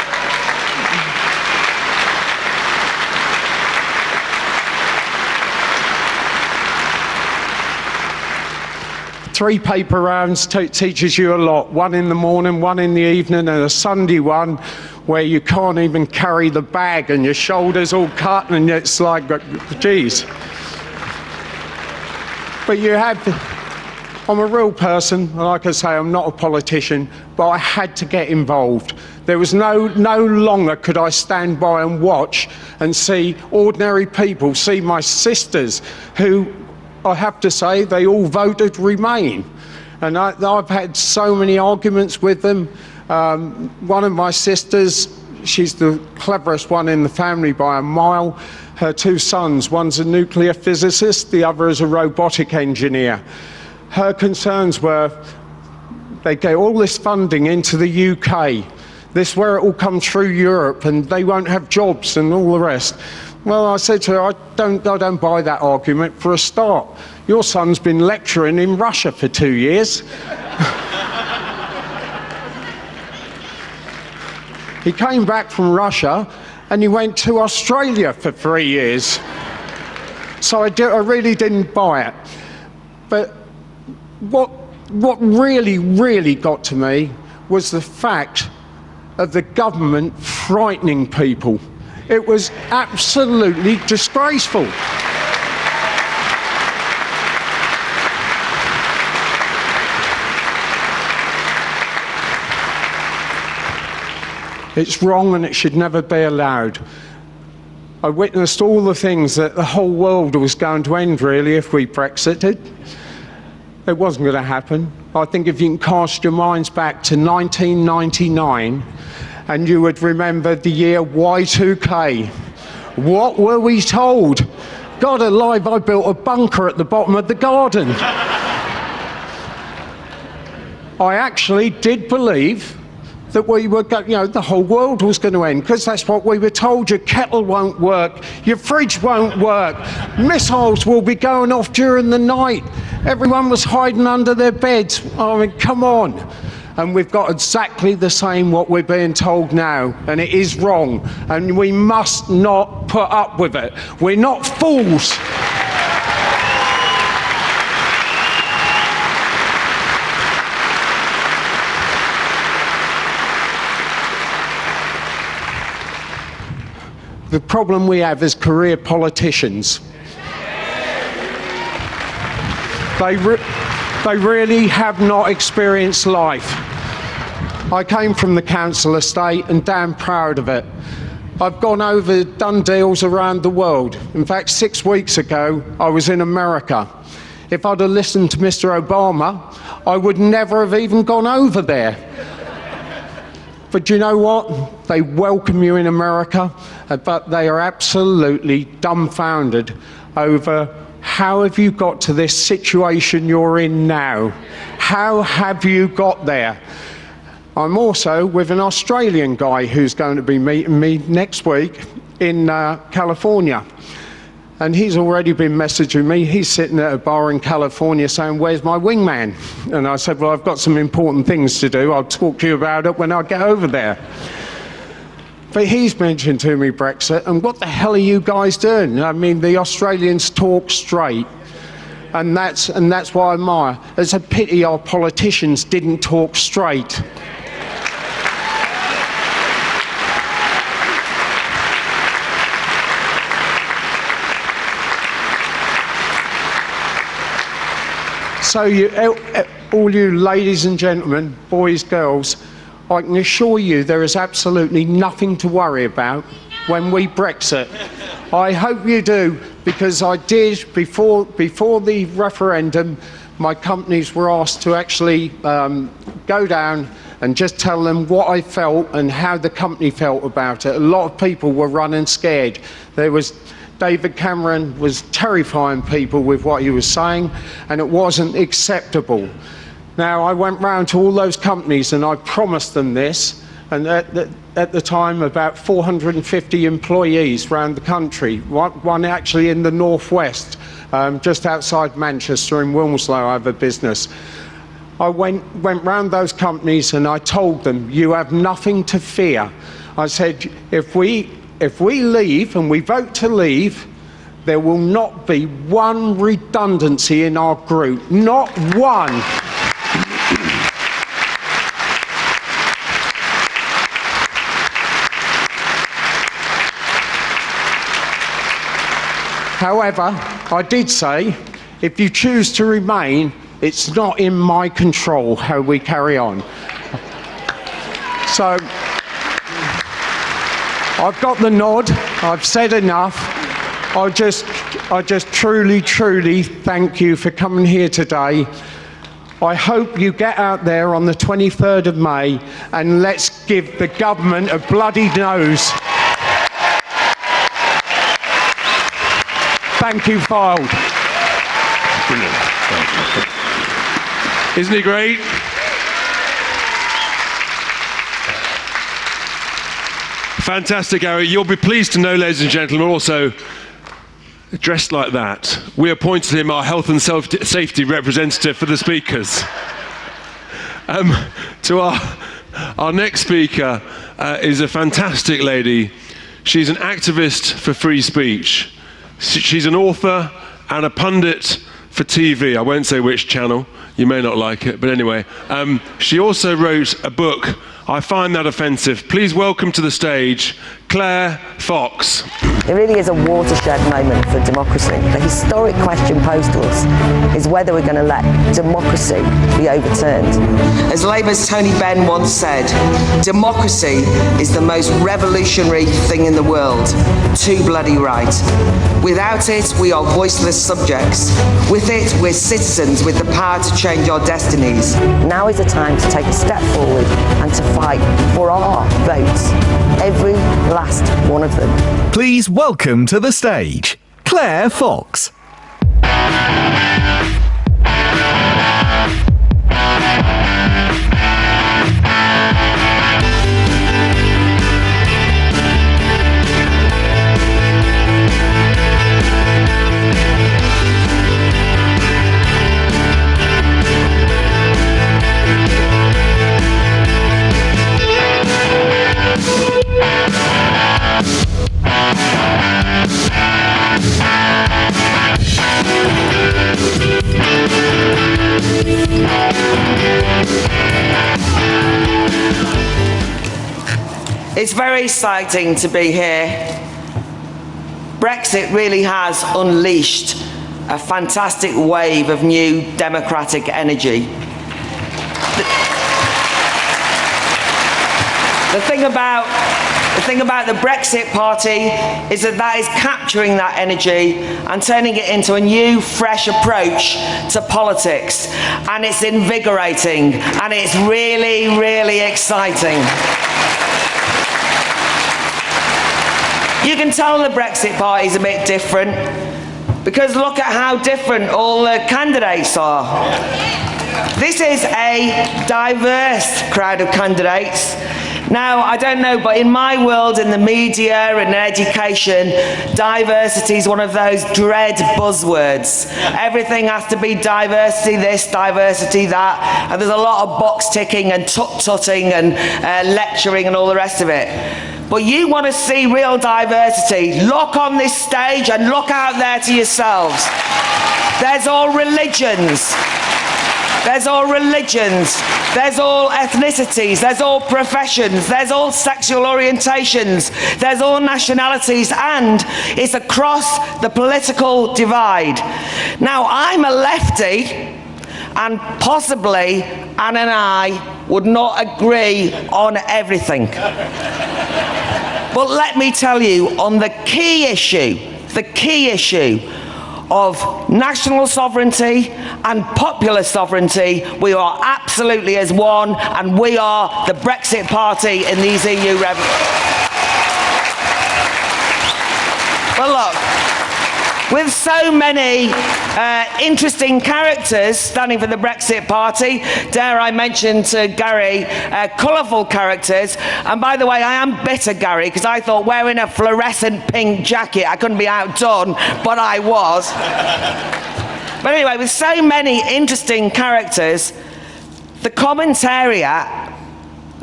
3 paper rounds teaches you a lot. 1 in the morning, 1 in the evening, and a Sunday one where you can't even carry the bag and your shoulders all cut, and it's like, geez. But you have, I'm a real person, like I say, I'm not a politician, but I had to get involved. There was no longer could I stand by and watch and see ordinary people, see my sisters, who I have to say, they all voted Remain. And I've had so many arguments with them. One of my sisters, she's the cleverest one in the family by a mile. Her 2 sons, one's a nuclear physicist, the other is a robotic engineer. Her concerns were they get all this funding into the UK, this where it all comes through Europe, and they won't have jobs and all the rest. Well, I said to her, I don't buy that argument. For a start, your son's been lecturing in Russia for 2 years. He came back from Russia and he went to Australia for 3 years. So I really didn't buy it. But what really got to me was the fact of the government frightening people. It was absolutely disgraceful. It's wrong and it should never be allowed. I witnessed all the things that the whole world was going to end, really, if we Brexited. It wasn't going to happen. I think if you can cast your minds back to 1999, and you would remember the year Y2K. What were we told? God alive, I built a bunker at the bottom of the garden. I actually did believe that we were, the whole world was going to end, because that's what we were told. Your kettle won't work, your fridge won't work, missiles will be going off during the night. Everyone was hiding under their beds. I mean, come on. And we've got exactly the same what we're being told now, and it is wrong, and we must not put up with it. We're not fools. The problem we have is career politicians. They really have not experienced life. I came from the council estate and damn proud of it. I've done deals around the world. In fact, 6 weeks ago, I was in America. If I'd have listened to Mr. Obama, I would never have even gone over there. But you know what? They welcome you in America, but they are absolutely dumbfounded over how have you got to this situation you're in now? How have you got there? I'm also with an Australian guy who's going to be meeting me next week in California. And he's already been messaging me. He's sitting at a bar in California saying, "Where's my wingman?" And I said, "Well, I've got some important things to do. I'll talk to you about it when I get over there." But he's mentioned to me Brexit, and what the hell are you guys doing? I mean, the Australians talk straight, and that's what I admire. It's a pity our politicians didn't talk straight. So all you ladies and gentlemen, boys, girls, I can assure you there is absolutely nothing to worry about when we Brexit. I hope you do, because I did, before the referendum, my companies were asked to actually go down and just tell them what I felt and how the company felt about it. A lot of people were running scared. David Cameron was terrifying people with what he was saying, and it wasn't acceptable. Now, I went round to all those companies and I promised them this, and at the time about 450 employees around the country, one actually in the northwest, just outside Manchester in Wilmslow. I have a business. I went round those companies and I told them, you have nothing to fear. I said, if we leave and we vote to leave, there will not be one redundancy in our group, not one. However, I did say, if you choose to remain, it's not in my control how we carry on. So, I've got the nod, I've said enough. I just truly thank you for coming here today. I hope you get out there on the 23rd of May and let's give the government a bloody nose. Thank you, Fylde. Brilliant. Isn't he great? Fantastic, Harry. You'll be pleased to know, ladies and gentlemen, also, dressed like that, we appointed him our health and safety representative for the speakers. To our next speaker is a fantastic lady. She's an activist for free speech. She's an author and a pundit for TV. I won't say which channel. You may not like it, but anyway. She also wrote a book. I find that offensive. Please welcome to the stage, Claire Fox. It really is a watershed moment for democracy. The historic question posed to us is whether we're going to let democracy be overturned. As Labour's Tony Benn once said, democracy is the most revolutionary thing in the world. Too bloody right. Without it, we are voiceless subjects. With it, we're citizens with the power to change our destinies. Now is the time to take a step forward and to fight for our votes. Every last one of them. Please welcome to the stage, Claire Fox. It's very exciting to be here. Brexit really has unleashed a fantastic wave of new democratic energy. The thing about the Brexit Party is that is capturing that energy and turning it into a new, fresh approach to politics. And it's invigorating, and it's really, really exciting. You can tell the Brexit Party is a bit different, because look at how different all the candidates are. This is a diverse crowd of candidates. Now, I don't know, but in my world, in the media and in education, diversity is one of those dread buzzwords. Everything has to be diversity this, diversity that, and there's a lot of box ticking and tut-tutting and lecturing and all the rest of it. But you want to see real diversity, look on this stage and look out there to yourselves. There's all religions. There's all religions, there's all ethnicities, there's all professions, there's all sexual orientations, there's all nationalities, and it's across the political divide. Now, I'm a lefty, and possibly Anne and I would not agree on everything. But let me tell you, on the key issue of national sovereignty and popular sovereignty, we are absolutely as one, and we are the Brexit Party in these EU But look, with so many interesting characters standing for the Brexit Party, dare I mention to Gary, colourful characters. And by the way, I am bitter, Gary, because I thought wearing a fluorescent pink jacket I couldn't be outdone, but I was. But anyway, with so many interesting characters, the commentariat,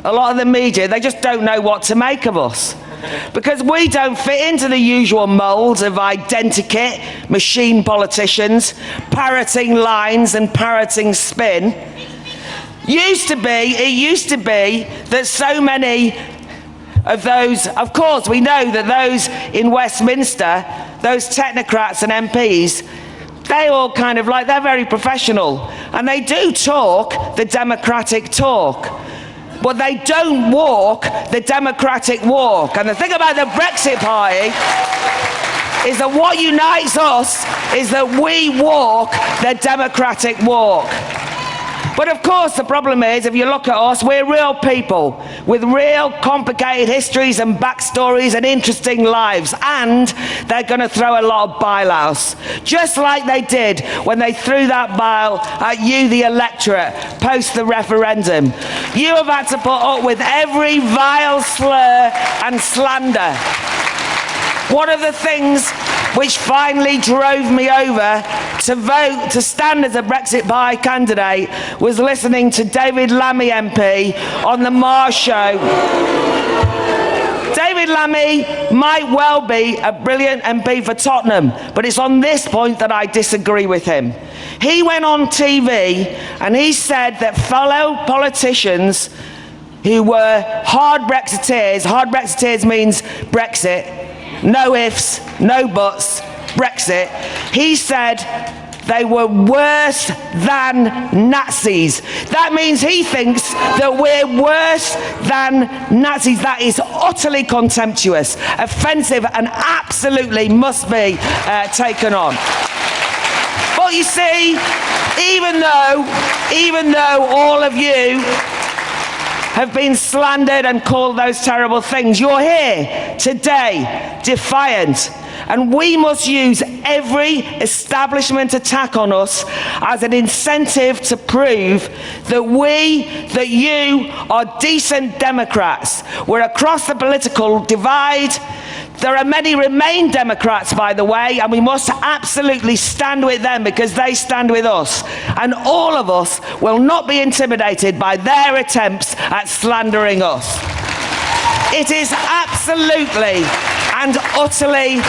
a lot of the media, they just don't know what to make of us. Because we don't fit into the usual moulds of identikit, machine politicians, parroting lines and parroting spin. It used to be that so many of those, of course, we know that those in Westminster, those technocrats and MPs, they all kind of they're very professional, and they do talk the democratic talk. But they don't walk the democratic walk. And the thing about the Brexit Party is that what unites us is that we walk the democratic walk. But of course the problem is, if you look at us, we're real people with real complicated histories and backstories and interesting lives, and they're going to throw a lot of bile at us, just like they did when they threw that bile at you, the electorate, post the referendum. You have had to put up with every vile slur and slander. One of the things which finally drove me over to vote to stand as a Brexit Party candidate was listening to David Lammy MP on the Marr show. David David Lammy might well be a brilliant MP for Tottenham, but it's on this point that I disagree with him. He went on TV and he said that fellow politicians who were hard Brexiteers means Brexit, no ifs, no buts, Brexit. He said they were worse than Nazis. That means he thinks that we're worse than Nazis. That is utterly contemptuous, offensive, and absolutely must be taken on. But you see, even though all of you have been slandered and called those terrible things, you're here today, defiant. And we must use every establishment attack on us as an incentive to prove that you are decent Democrats. We're across the political divide. There are many Remain Democrats, by the way, and we must absolutely stand with them because they stand with us. And all of us will not be intimidated by their attempts at slandering us. It is absolutely and utterly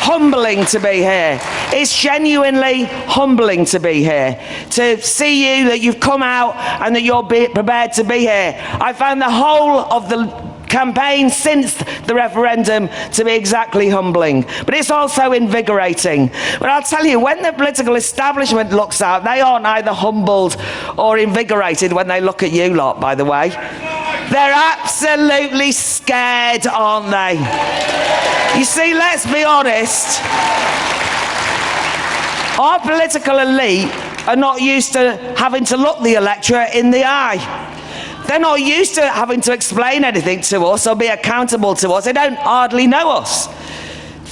humbling to be here. It's genuinely humbling to be here, to see you, that you've come out and that you're prepared to be here. I found the whole of the campaign since the referendum to be exactly humbling, but it's also invigorating. But I'll tell you, when the political establishment looks out, they aren't either humbled or invigorated when they look at you lot, by the way. They're absolutely scared, aren't they? You see, let's be honest, our political elite are not used to having to look the electorate in the eye. They're not used to having to explain anything to us or be accountable to us. They don't hardly know us.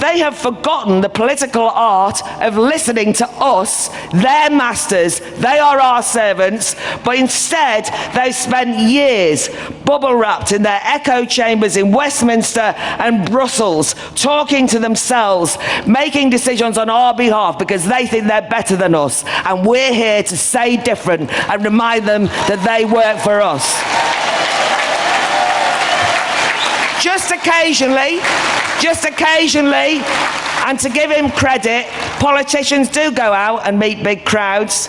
They have forgotten the political art of listening to us, their masters. They are our servants, but instead they've spent years bubble wrapped in their echo chambers in Westminster and Brussels, talking to themselves, making decisions on our behalf because they think they're better than us. And we're here to say different and remind them that they work for us. Just occasionally, and to give him credit, politicians do go out and meet big crowds.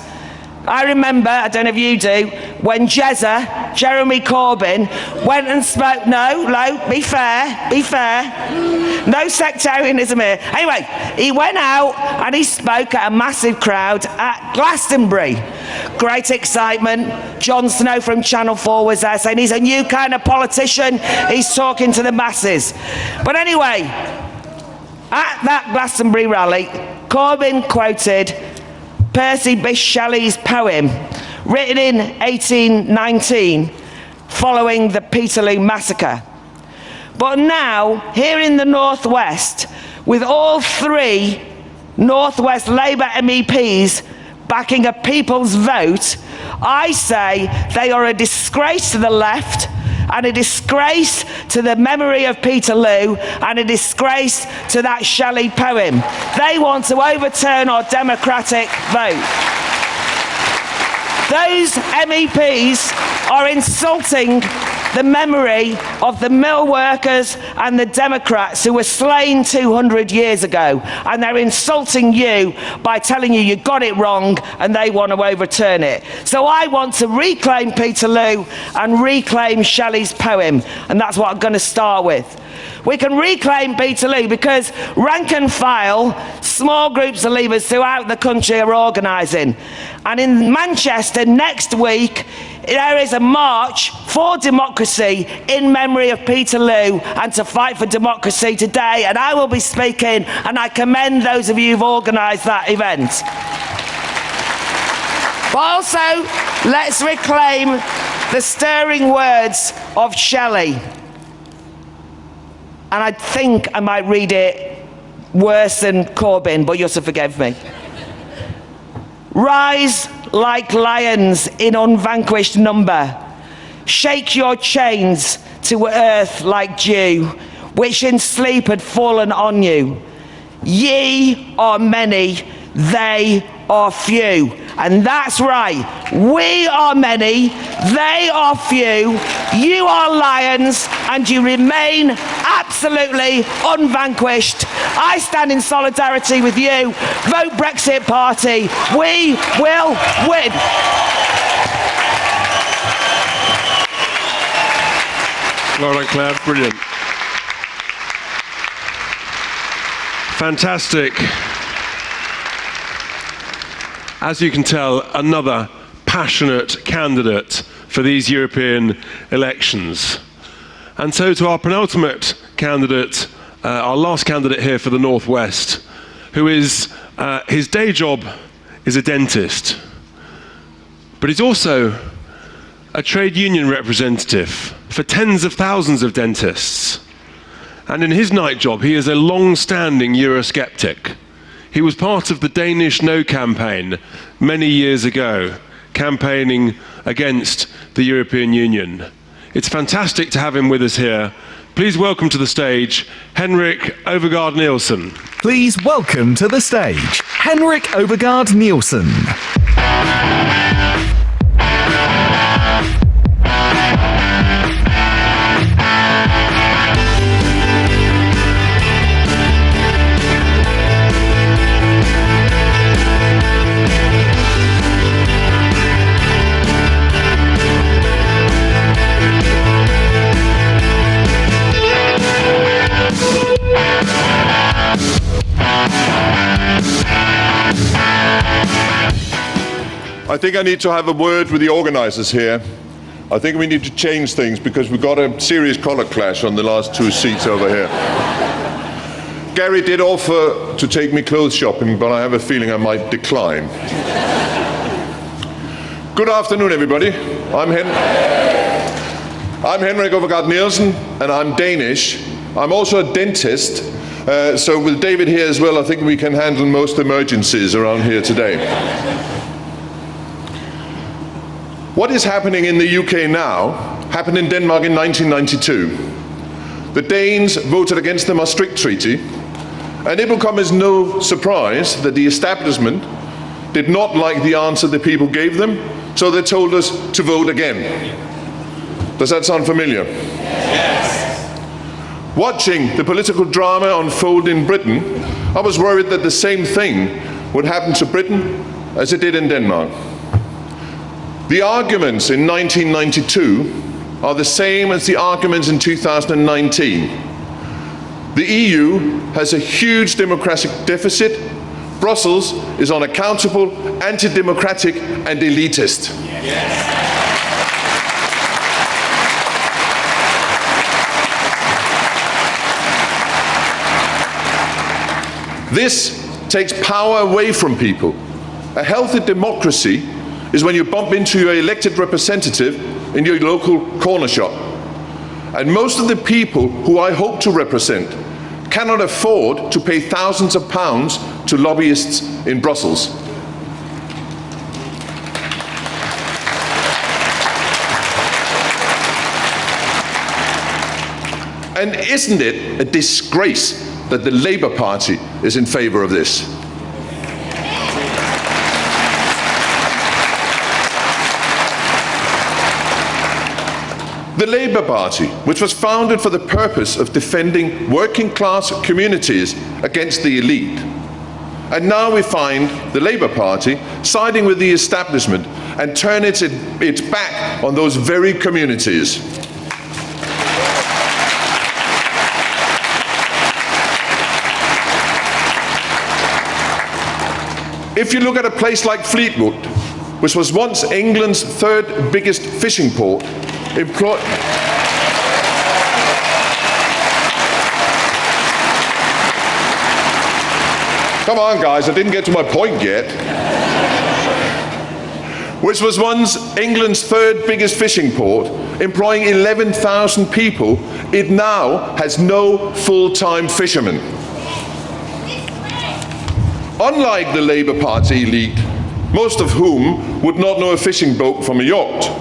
I remember, I don't know if you do, when Jeremy Corbyn, went and spoke, be fair, no sectarianism here. Anyway, he went out and he spoke at a massive crowd at Glastonbury. Great excitement. Jon Snow from Channel 4 was there saying he's a new kind of politician, he's talking to the masses. But anyway, at that Glastonbury rally, Corbyn quoted Percy Bysshe Shelley's poem, written in 1819, following the Peterloo massacre. But now, here in the Northwest, with all three Northwest Labour MEPs backing a people's vote, I say they are a disgrace to the left, and a disgrace to the memory of Peterloo, and a disgrace to that Shelley poem. They want to overturn our democratic vote. Those MEPs are insulting the memory of the mill workers and the Democrats who were slain 200 years ago, and they're insulting you by telling you got it wrong and they want to overturn it. So I want to reclaim Peterloo and reclaim Shelley's poem, and that's what I'm going to start with. We can reclaim Peterloo because rank and file, small groups of leavers throughout the country are organising. And in Manchester next week, there is a march for democracy in memory of Peterloo and to fight for democracy today. And I will be speaking, and I commend those of you who've organised that event. But also, let's reclaim the stirring words of Shelley. And I think I might read it worse than Corbyn, but you'll have to forgive me. Rise like lions in unvanquished number. Shake your chains to earth like dew, which in sleep had fallen on you. Ye are many, they or few. And that's right. We are many, they are few, you are lions, and you remain absolutely unvanquished. I stand in solidarity with you. Vote Brexit Party. We will win. Well done, Claire. Brilliant. Fantastic. As you can tell, another passionate candidate for these European elections. And so to our penultimate candidate, our last candidate here for the North West, who is, his day job is a dentist, but he's also a trade union representative for tens of thousands of dentists. And in his night job, he is a long-standing Eurosceptic. He was part of the Danish No campaign many years ago, campaigning against the European Union. It's fantastic to have him with us here. Please welcome to the stage, Henrik Overgaard-Nielsen. Please welcome to the stage, Henrik Overgaard-Nielsen. I think I need to have a word with the organisers here. I think we need to change things because we've got a serious colour clash on the last two seats over here. Gary did offer to take me clothes shopping, but I have a feeling I might decline. Good afternoon, everybody. I'm Henrik Overgaard-Nielsen, and I'm Danish. I'm also a dentist, so with David here as well, I think we can handle most emergencies around here today. What is happening in the UK now happened in Denmark in 1992. The Danes voted against the Maastricht Treaty, and it will come as no surprise that the establishment did not like the answer the people gave them, so they told us to vote again. Does that sound familiar? Yes. Watching the political drama unfold in Britain, I was worried that the same thing would happen to Britain as it did in Denmark. The arguments in 1992 are the same as the arguments in 2019. The EU has a huge democratic deficit. Brussels is unaccountable, anti-democratic and elitist. Yes. This takes power away from people. A healthy democracy is when you bump into your elected representative in your local corner shop. And most of the people who I hope to represent cannot afford to pay thousands of pounds to lobbyists in Brussels. And isn't it a disgrace that the Labour Party is in favour of this? The Labour Party, which was founded for the purpose of defending working class communities against the elite. And now we find the Labour Party siding with the establishment and turn its back on those very communities. If you look at a place like Fleetwood, which was once England's third biggest fishing port, Come on, guys, I didn't get to my point yet. Which was once England's third biggest fishing port, employing 11,000 people, it now has no full-time fishermen. Unlike the Labour Party elite, most of whom would not know a fishing boat from a yacht.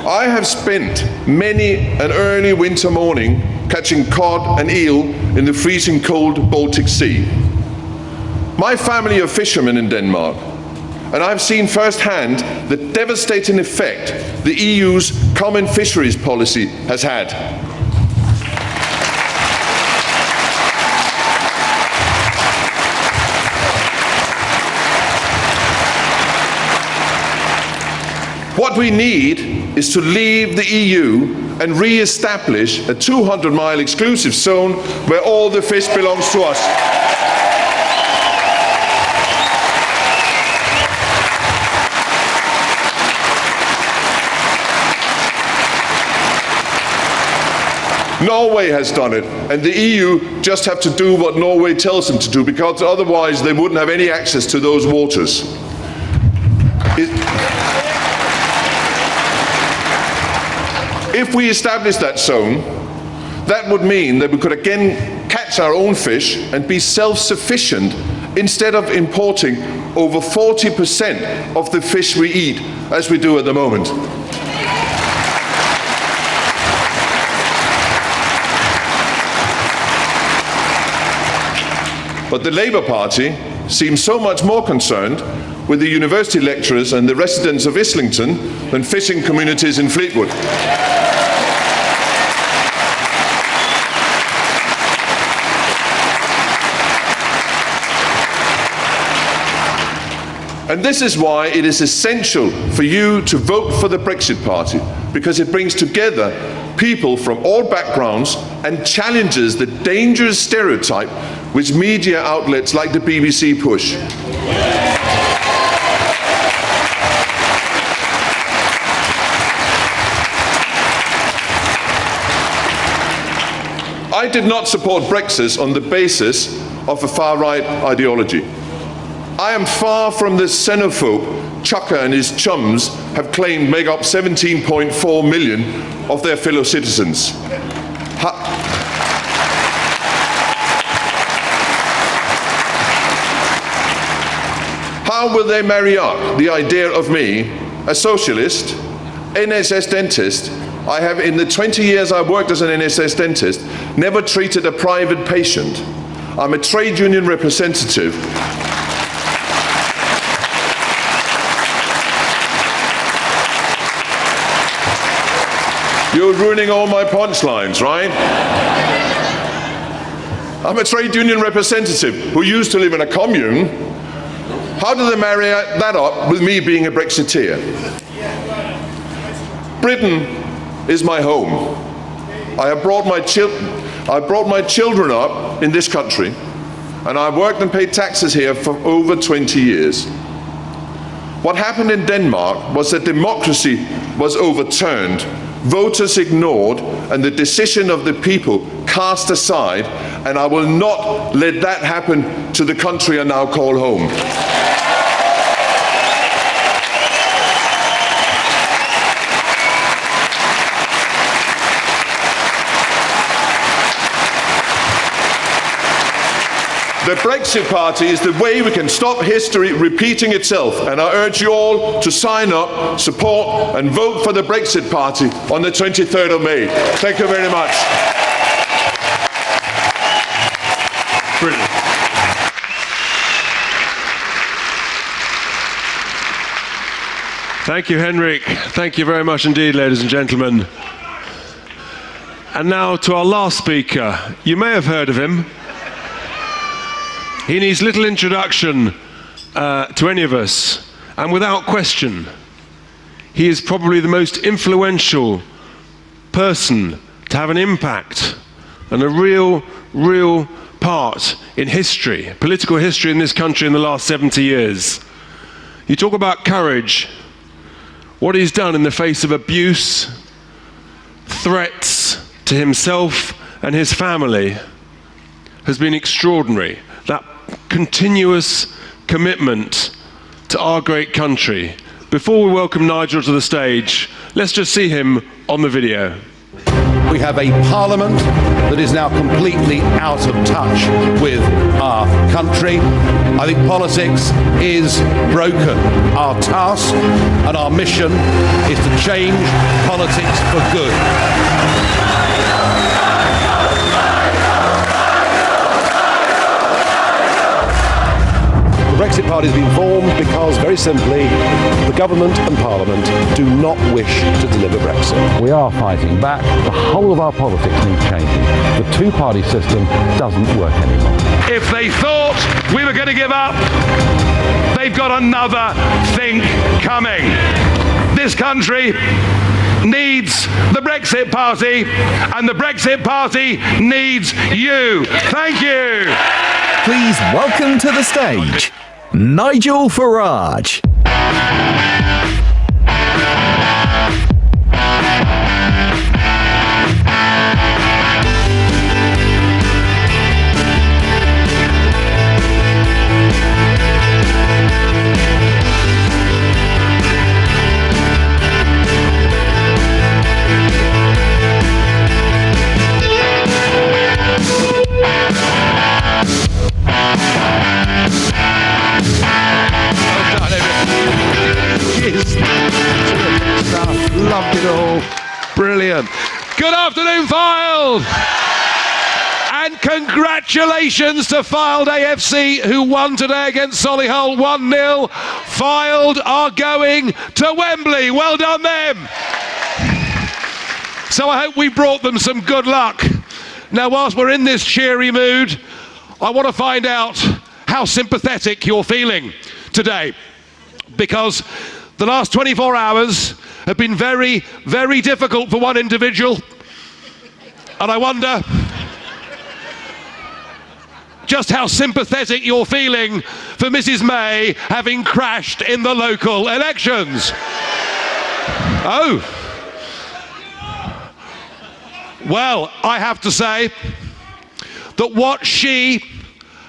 I have spent many an early winter morning catching cod and eel in the freezing cold Baltic Sea. My family are fishermen in Denmark, and I've seen firsthand the devastating effect the EU's common fisheries policy has had. What we need is to leave the EU and re-establish a 200-mile exclusive zone where all the fish belongs to us. Norway has done it, and the EU just have to do what Norway tells them to do, because otherwise they wouldn't have any access to those waters. If we establish that zone, that would mean that we could again catch our own fish and be self-sufficient instead of importing over 40% of the fish we eat, as we do at the moment. But the Labour Party seems so much more concerned with the university lecturers and the residents of Islington than fishing communities in Fleetwood. And this is why it is essential for you to vote for the Brexit Party, because it brings together people from all backgrounds and challenges the dangerous stereotype which media outlets like the BBC push. I did not support Brexit on the basis of a far-right ideology. I am far from the xenophobe Chucker and his chums have claimed make up 17.4 million of their fellow citizens. How will they marry up the idea of me, a socialist, NHS dentist? I have, in the 20 years I worked as an NHS dentist, never treated a private patient. I'm a trade union representative. You're ruining all my punchlines, right? I'm a trade union representative who used to live in a commune. How do they marry that up with me being a Brexiteer? Britain is my home. I brought my children up in this country, and I worked and paid taxes here for over 20 years. What happened in Denmark was that democracy was overturned, voters ignored, and the decision of the people cast aside, and I will not let that happen to the country I now call home. The Brexit Party is the way we can stop history repeating itself, and I urge you all to sign up, support and vote for the Brexit Party on the 23rd of May. Thank you very much. Brilliant. Thank you, Henrik. Thank you very much indeed, ladies and gentlemen. And now to our last speaker. You may have heard of him. He needs little introduction to any of us, and without question, he is probably the most influential person to have an impact and a real part in history, political history in this country in the last 70 years. You talk about courage. What he's done in the face of abuse, threats to himself and his family has been extraordinary. That continuous commitment to our great country. Before we welcome Nigel to the stage, let's just see him on the video. We have a parliament that is now completely out of touch with our country. I think politics is broken. Our task and our mission is to change politics for good. Party has been formed because, very simply, the government and Parliament do not wish to deliver Brexit. We are fighting back. The whole of our politics needs changing. The two-party system doesn't work anymore. If they thought we were going to give up, they've got another think coming. This country needs the Brexit Party, and the Brexit Party needs you. Thank you. Please welcome to the stage, Nigel Farage. Loved it all. Brilliant. Good afternoon, Fylde. And congratulations to Fylde AFC, who won today against Solihull 1-0. Fylde are going to Wembley. Well done them. So I hope we brought them some good luck. Now, whilst we're in this cheery mood, I want to find out how sympathetic you're feeling today, because the last 24 hours have been very, very difficult for one individual, and I wonder just how sympathetic you're feeling for Mrs. May having crashed in the local elections. Oh. Well, I have to say that what she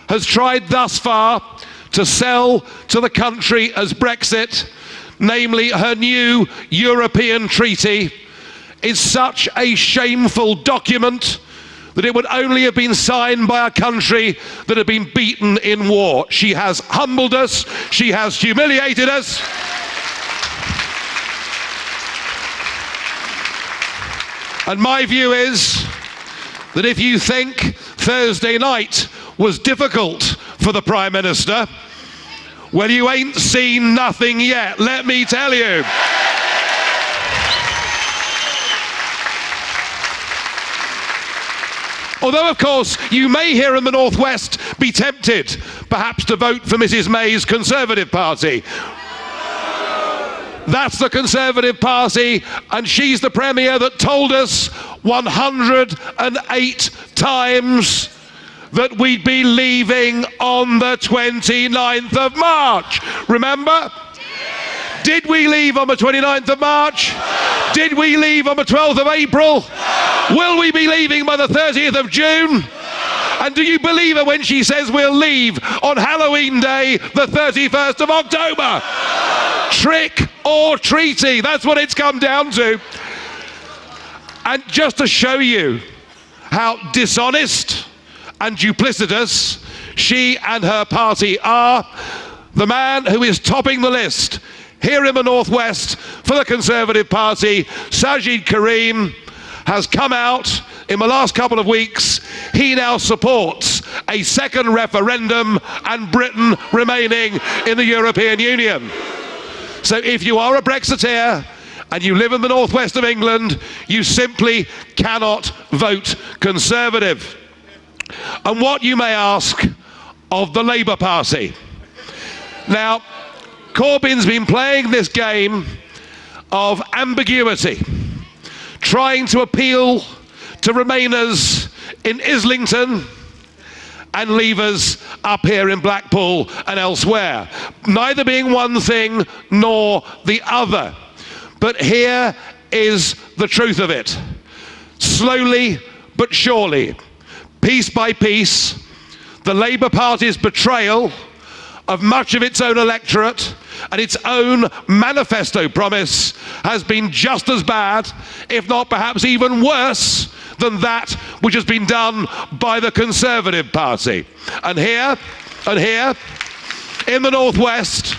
has tried thus far to sell to the country as Brexit, namely her new European treaty, is such a shameful document that it would only have been signed by a country that had been beaten in war. She has humbled us, she has humiliated us. And my view is that if you think Thursday night was difficult for the Prime Minister, well, you ain't seen nothing yet, let me tell you. Although, of course, you may here in the Northwest be tempted, perhaps, to vote for Mrs. May's Conservative Party. That's the Conservative Party, and she's the Premier that told us 108 times that we'd be leaving on the 29th of March. Remember? Did we leave on the 29th of March? Did we leave on the 12th of April? Will we be leaving by the 30th of June? And do you believe her when she says we'll leave on Halloween Day, the 31st of October? Trick or treaty, that's what it's come down to. And just to show you how dishonest and duplicitous she and her party are, the man who is topping the list here in the Northwest for the Conservative Party, Sajid Karim, has come out in the last couple of weeks. He now supports a second referendum and Britain remaining in the European Union. So if you are a Brexiteer and you live in the northwest of England, you simply cannot vote Conservative. And what, you may ask, of the Labour Party? Now, Corbyn's been playing this game of ambiguity, trying to appeal to Remainers in Islington and Leavers up here in Blackpool and elsewhere, neither being one thing nor the other. But here is the truth of it. Slowly but surely, piece by piece, the Labour Party's betrayal of much of its own electorate and its own manifesto promise has been just as bad, if not perhaps even worse, than that which has been done by the Conservative Party. And here, in the Northwest,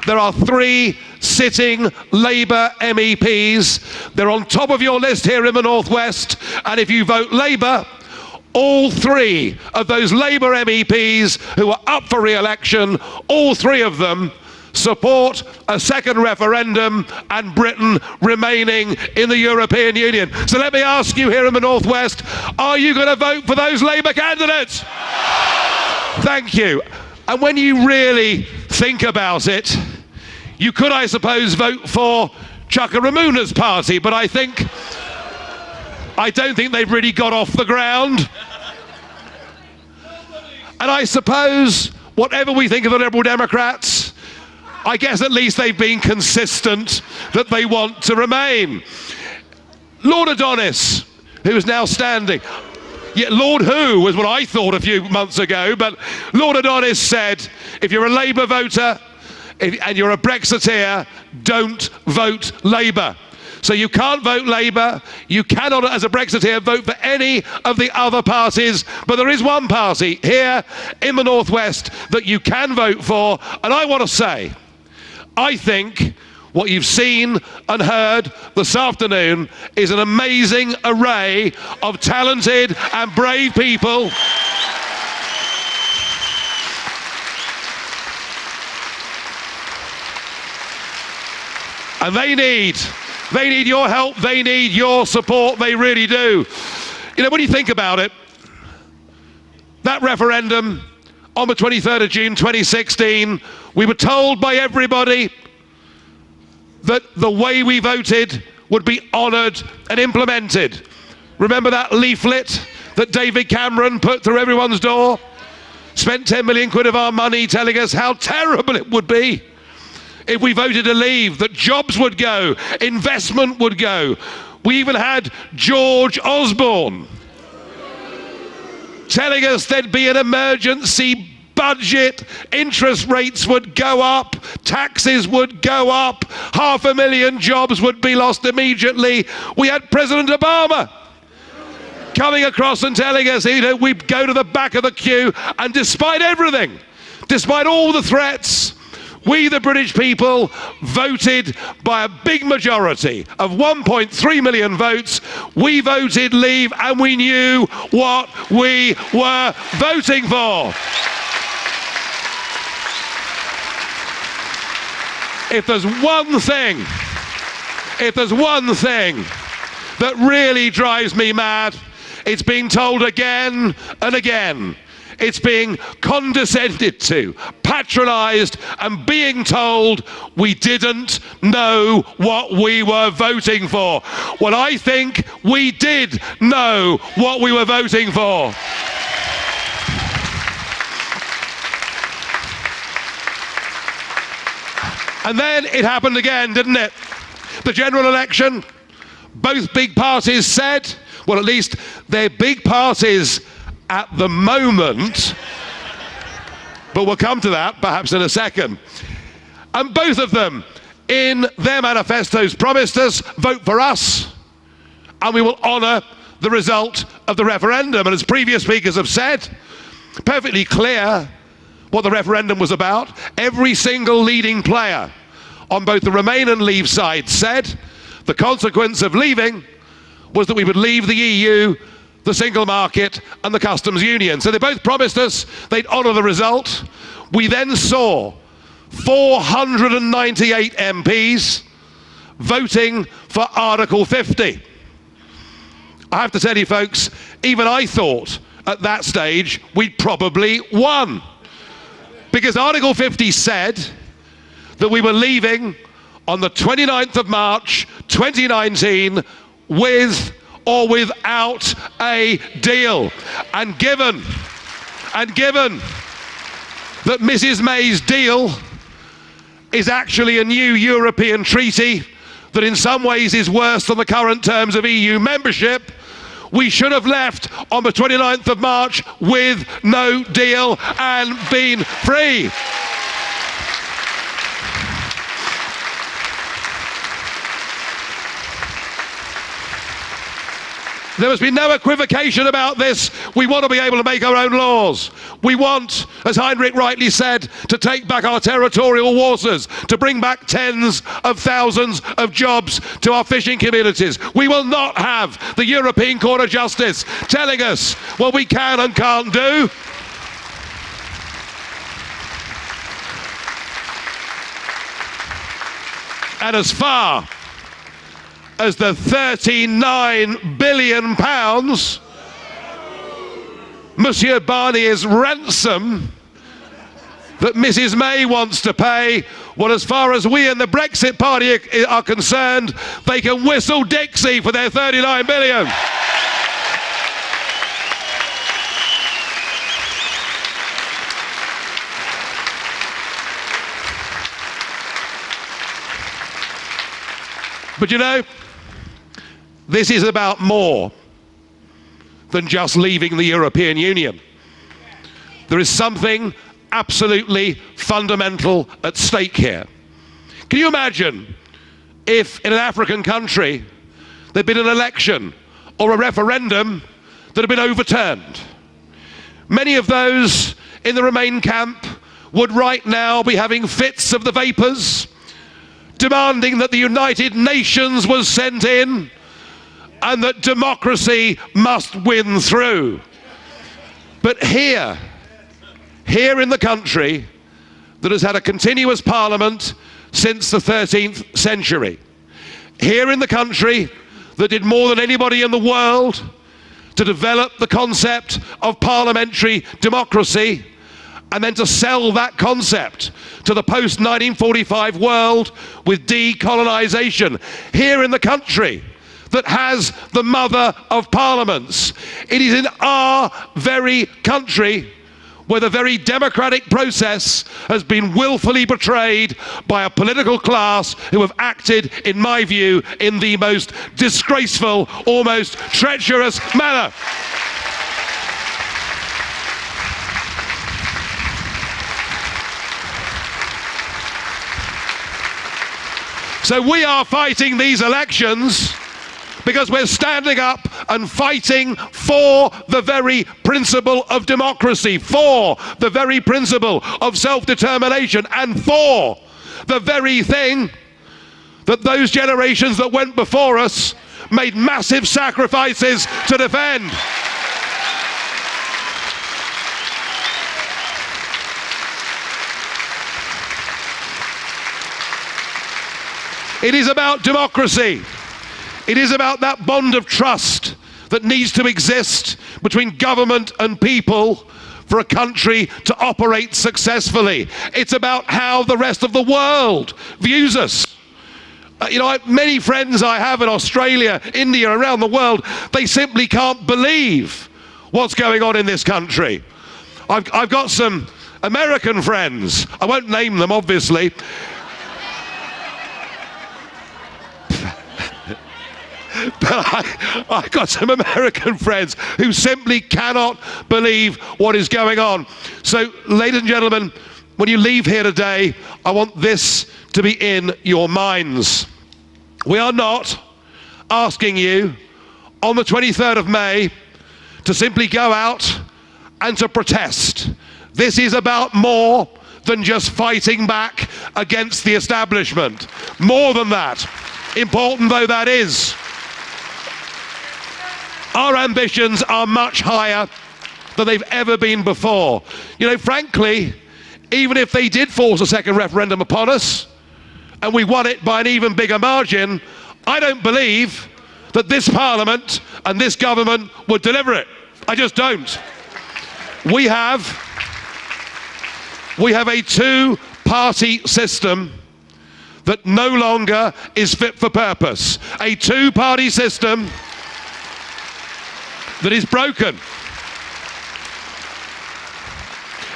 there are 3 sitting Labour MEPs. They're on top of your list here in the Northwest, and if you vote Labour, all three of those Labour MEPs who are up for re-election, all three of them support a second referendum and Britain remaining in the European Union. So let me ask you here in the North West, are you going to vote for those Labour candidates? Thank you. And when you really think about it, you could, I suppose, vote for Chuka Ramuna's party, but I don't think they've really got off the ground. And I suppose, whatever we think of the Liberal Democrats, I guess at least they've been consistent that they want to remain. Lord Adonis, who is now standing, yeah, Lord Who was what I thought a few months ago, but Lord Adonis said, if you're a Labour voter and you're a Brexiteer, don't vote Labour. So you can't vote Labour, you cannot, as a Brexiteer, vote for any of the other parties, but there is one party here in the North West that you can vote for, and I want to say, I think what you've seen and heard this afternoon is an amazing array of talented and brave people and they need your help, they need your support, they really do. You know, when you think about it, that referendum on the 23rd of June 2016, we were told by everybody that the way we voted would be honoured and implemented. Remember that leaflet that David Cameron put through everyone's door? Spent 10 million quid of our money telling us how terrible it would be if we voted to leave, that jobs would go, investment would go. We even had George Osborne telling us there'd be an emergency budget, interest rates would go up, taxes would go up, 500,000 jobs would be lost immediately. We had President Obama coming across and telling us, you know, we'd go to the back of the queue, and despite everything, despite all the threats, we, the British people, voted by a big majority of 1.3 million votes. We voted leave, and we knew what we were voting for. If there's one thing that really drives me mad, it's being told again and again. It's being condescended to, patronised, and being told we didn't know what we were voting for. Well, I think we did know what we were voting for. And then it happened again, didn't it? The general election, both big parties said, well, at least they're big parties at the moment, but we'll come to that perhaps in a second. And both of them, in their manifestos, promised us, vote for us, and we will honour the result of the referendum. And as previous speakers have said, perfectly clear what the referendum was about. Every single leading player on both the Remain and Leave side said the consequence of leaving was that we would leave the EU, the single market, and the customs union. So they both promised us they'd honour the result. We then saw 498 MPs voting for Article 50. I have to tell you folks, even I thought at that stage we'd probably won. Because Article 50 said that we were leaving on the 29th of March 2019 with or without a deal. And given that Mrs. May's deal is actually a new European treaty that in some ways is worse than the current terms of EU membership, we should have left on the 29th of March with no deal and been free. There must be no equivocation about this. We want to be able to make our own laws. We want, as Henrik rightly said, to take back our territorial waters, to bring back tens of thousands of jobs to our fishing communities. We will not have the European Court of Justice telling us what we can and can't do. And as far as the £39 billion Monsieur Barnier's ransom that Mrs May wants to pay, well, as far as we and the Brexit Party are concerned, they can whistle Dixie for their £39 billion. But you know, this is about more than just leaving the European Union. There is something absolutely fundamental at stake here. Can you imagine if in an African country there'd been an election or a referendum that had been overturned? Many of those in the Remain camp would right now be having fits of the vapours, demanding that the United Nations was sent in and that democracy must win through. But here in the country that has had a continuous parliament since the 13th century, here in the country that did more than anybody in the world to develop the concept of parliamentary democracy, and then to sell that concept to the post-1945 world with decolonisation, here in the country that has the mother of parliaments. It is in our very country where the very democratic process has been willfully betrayed by a political class who have acted, in my view, in the most disgraceful, almost treacherous manner. So we are fighting these elections because we're standing up and fighting for the very principle of democracy, for the very principle of self-determination, and for the very thing that those generations that went before us made massive sacrifices to defend. It is about democracy. It is about that bond of trust that needs to exist between government and people for a country to operate successfully. It's about how the rest of the world views us. Many friends I have in Australia, India, around the world, they simply can't believe what's going on in this country. I've got some American friends, I won't name them obviously, but I've got some American friends who simply cannot believe what is going on. So, ladies and gentlemen, when you leave here today, I want this to be in your minds. We are not asking you on the 23rd of May to simply go out and to protest. This is about more than just fighting back against the establishment. More than that, important though that is. Our ambitions are much higher than they've ever been before. Frankly, even if they did force a second referendum upon us, and we won it by an even bigger margin, I don't believe that this Parliament and this government would deliver it. I just don't. We have a two-party system that no longer is fit for purpose. A two-party system that is broken.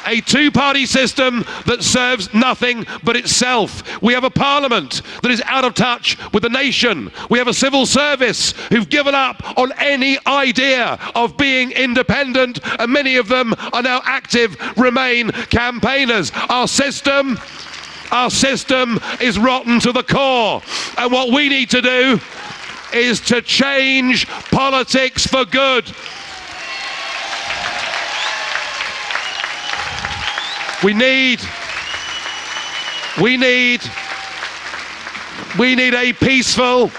A two-party system that serves nothing but itself. We have a parliament that is out of touch with the nation. We have a civil service who've given up on any idea of being independent, and many of them are now active Remain campaigners. Our system is rotten to the core. And what we need to do is to change politics for good. We need a peaceful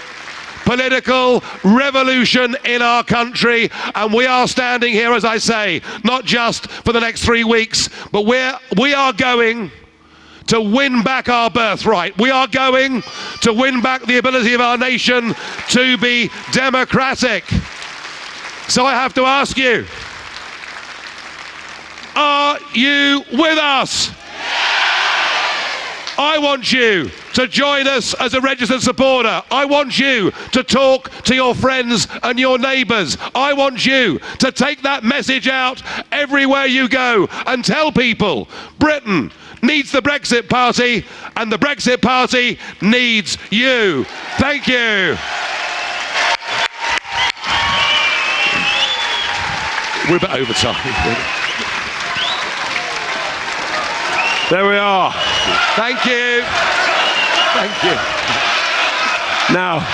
political revolution in our country, and we are standing here, as I say, not just for the next 3 weeks, but we are going to win back our birthright. We are going to win back the ability of our nation to be democratic. So I have to ask you, are you with us? I want you to join us as a registered supporter. I want you to talk to your friends and your neighbours. I want you to take that message out everywhere you go and tell people Britain needs the Brexit Party and the Brexit Party needs you. Thank you. We're a bit over time. There we are. Thank you. Thank you. Now,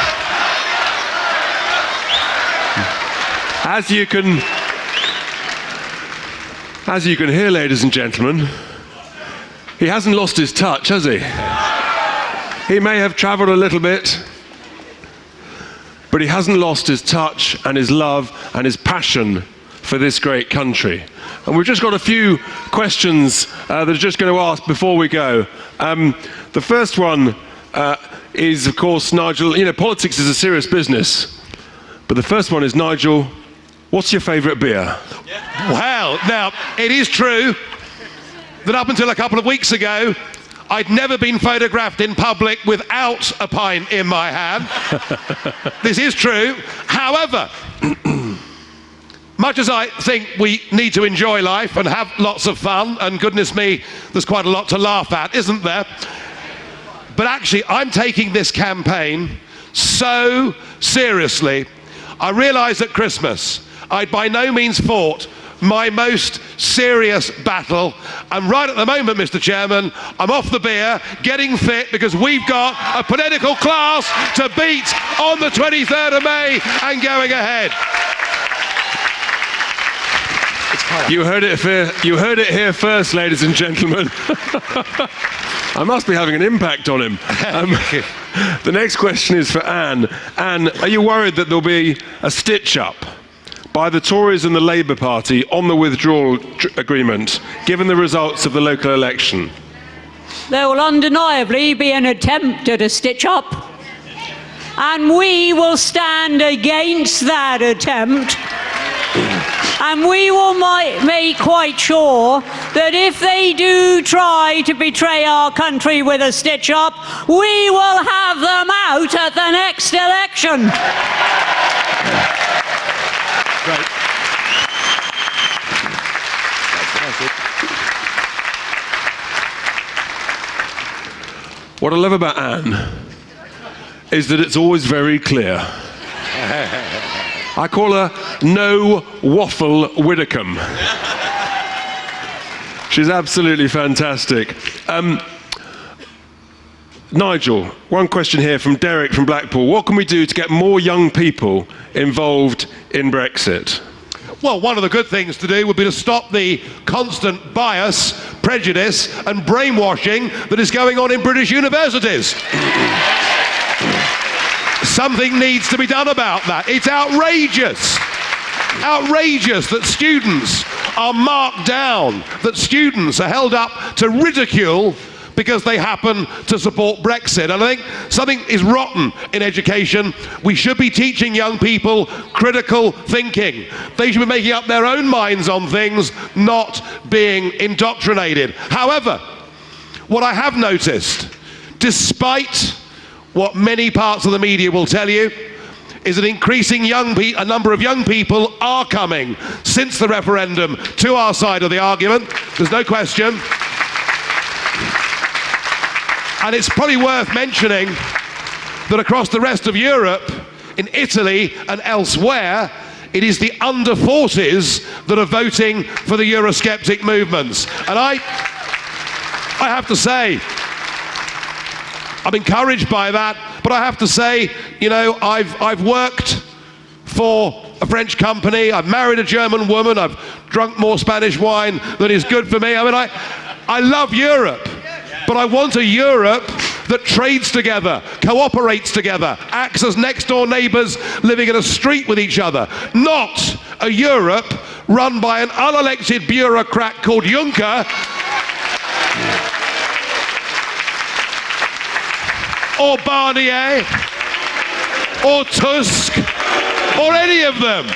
as you can hear, ladies and gentlemen, he hasn't lost his touch, has he? He may have travelled a little bit, but he hasn't lost his touch and his love and his passion for this great country. And we've just got a few questions that are just going to ask before we go. The first one is, of course, Nigel, you know, politics is a serious business. But the first one is, Nigel, what's your favourite beer? Well, now, it is true that up until a couple of weeks ago, I'd never been photographed in public without a pint in my hand. This is true. However, much as I think we need to enjoy life and have lots of fun, and goodness me, there's quite a lot to laugh at, isn't there? But actually, I'm taking this campaign so seriously. I realised at Christmas I'd by no means fought my most serious battle, and right at the moment, Mr. Chairman, I'm off the beer, getting fit, because we've got a political class to beat on the 23rd of May and going ahead. You heard it here first, ladies and gentlemen. I must be having an impact on him. The next question is for Anne. Anne, are you worried that there'll be a stitch-up by the Tories and the Labour Party on the withdrawal agreement, given the results of the local election? There will undeniably be an attempt at a stitch-up, and we will stand against that attempt. And we will make quite sure that if they do try to betray our country with a stitch-up, we will have them out at the next election. Right. What I love about Anne is that it's always very clear. I call her No Waffle Widdecombe. She's absolutely fantastic. Nigel, one question here from Derek from Blackpool. What can we do to get more young people involved in Brexit? Well, one of the good things to do would be to stop the constant bias, prejudice and brainwashing that is going on in British universities. Something needs to be done about that. It's outrageous. Outrageous that students are marked down, that students are held up to ridicule because they happen to support Brexit. And I think something is rotten in education. We should be teaching young people critical thinking. They should be making up their own minds on things, not being indoctrinated. However, what I have noticed, despite what many parts of the media will tell you, is that increasing a number of young people are coming since the referendum to our side of the argument. There's no question. And it's probably worth mentioning that across the rest of Europe, in Italy and elsewhere, it is the under 40s that are voting for the Eurosceptic movements. And I have to say, I'm encouraged by that, But I have to say, you know, I've worked for a French company, I've married a German woman, I've drunk more Spanish wine than is good for me. I mean, I love Europe, but I want a Europe that trades together, cooperates together, acts as next door neighbours living in a street with each other. Not a Europe run by an unelected bureaucrat called Juncker, or Barnier, or Tusk, or any of them.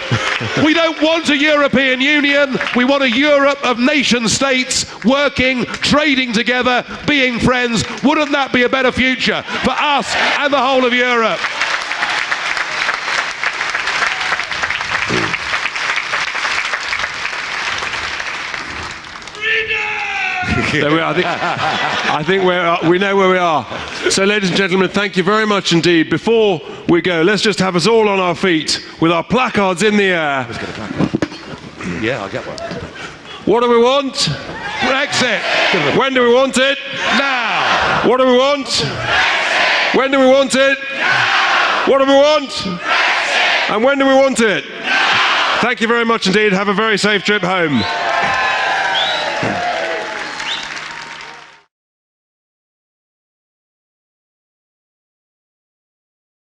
We don't want a European Union. We want a Europe of nation states working, trading together, being friends. Wouldn't that be a better future for us and the whole of Europe? There we are. I think we know where we are. So, ladies and gentlemen, thank you very much indeed. Before we go, let's just have us all on our feet with our placards in the air. Let's get a placard. Yeah, I'll get one. What do we want? Brexit. When do we want it? Now. What do we want? When do we want it? What do we want? And when do we want it? Thank you very much indeed. Have a very safe trip home.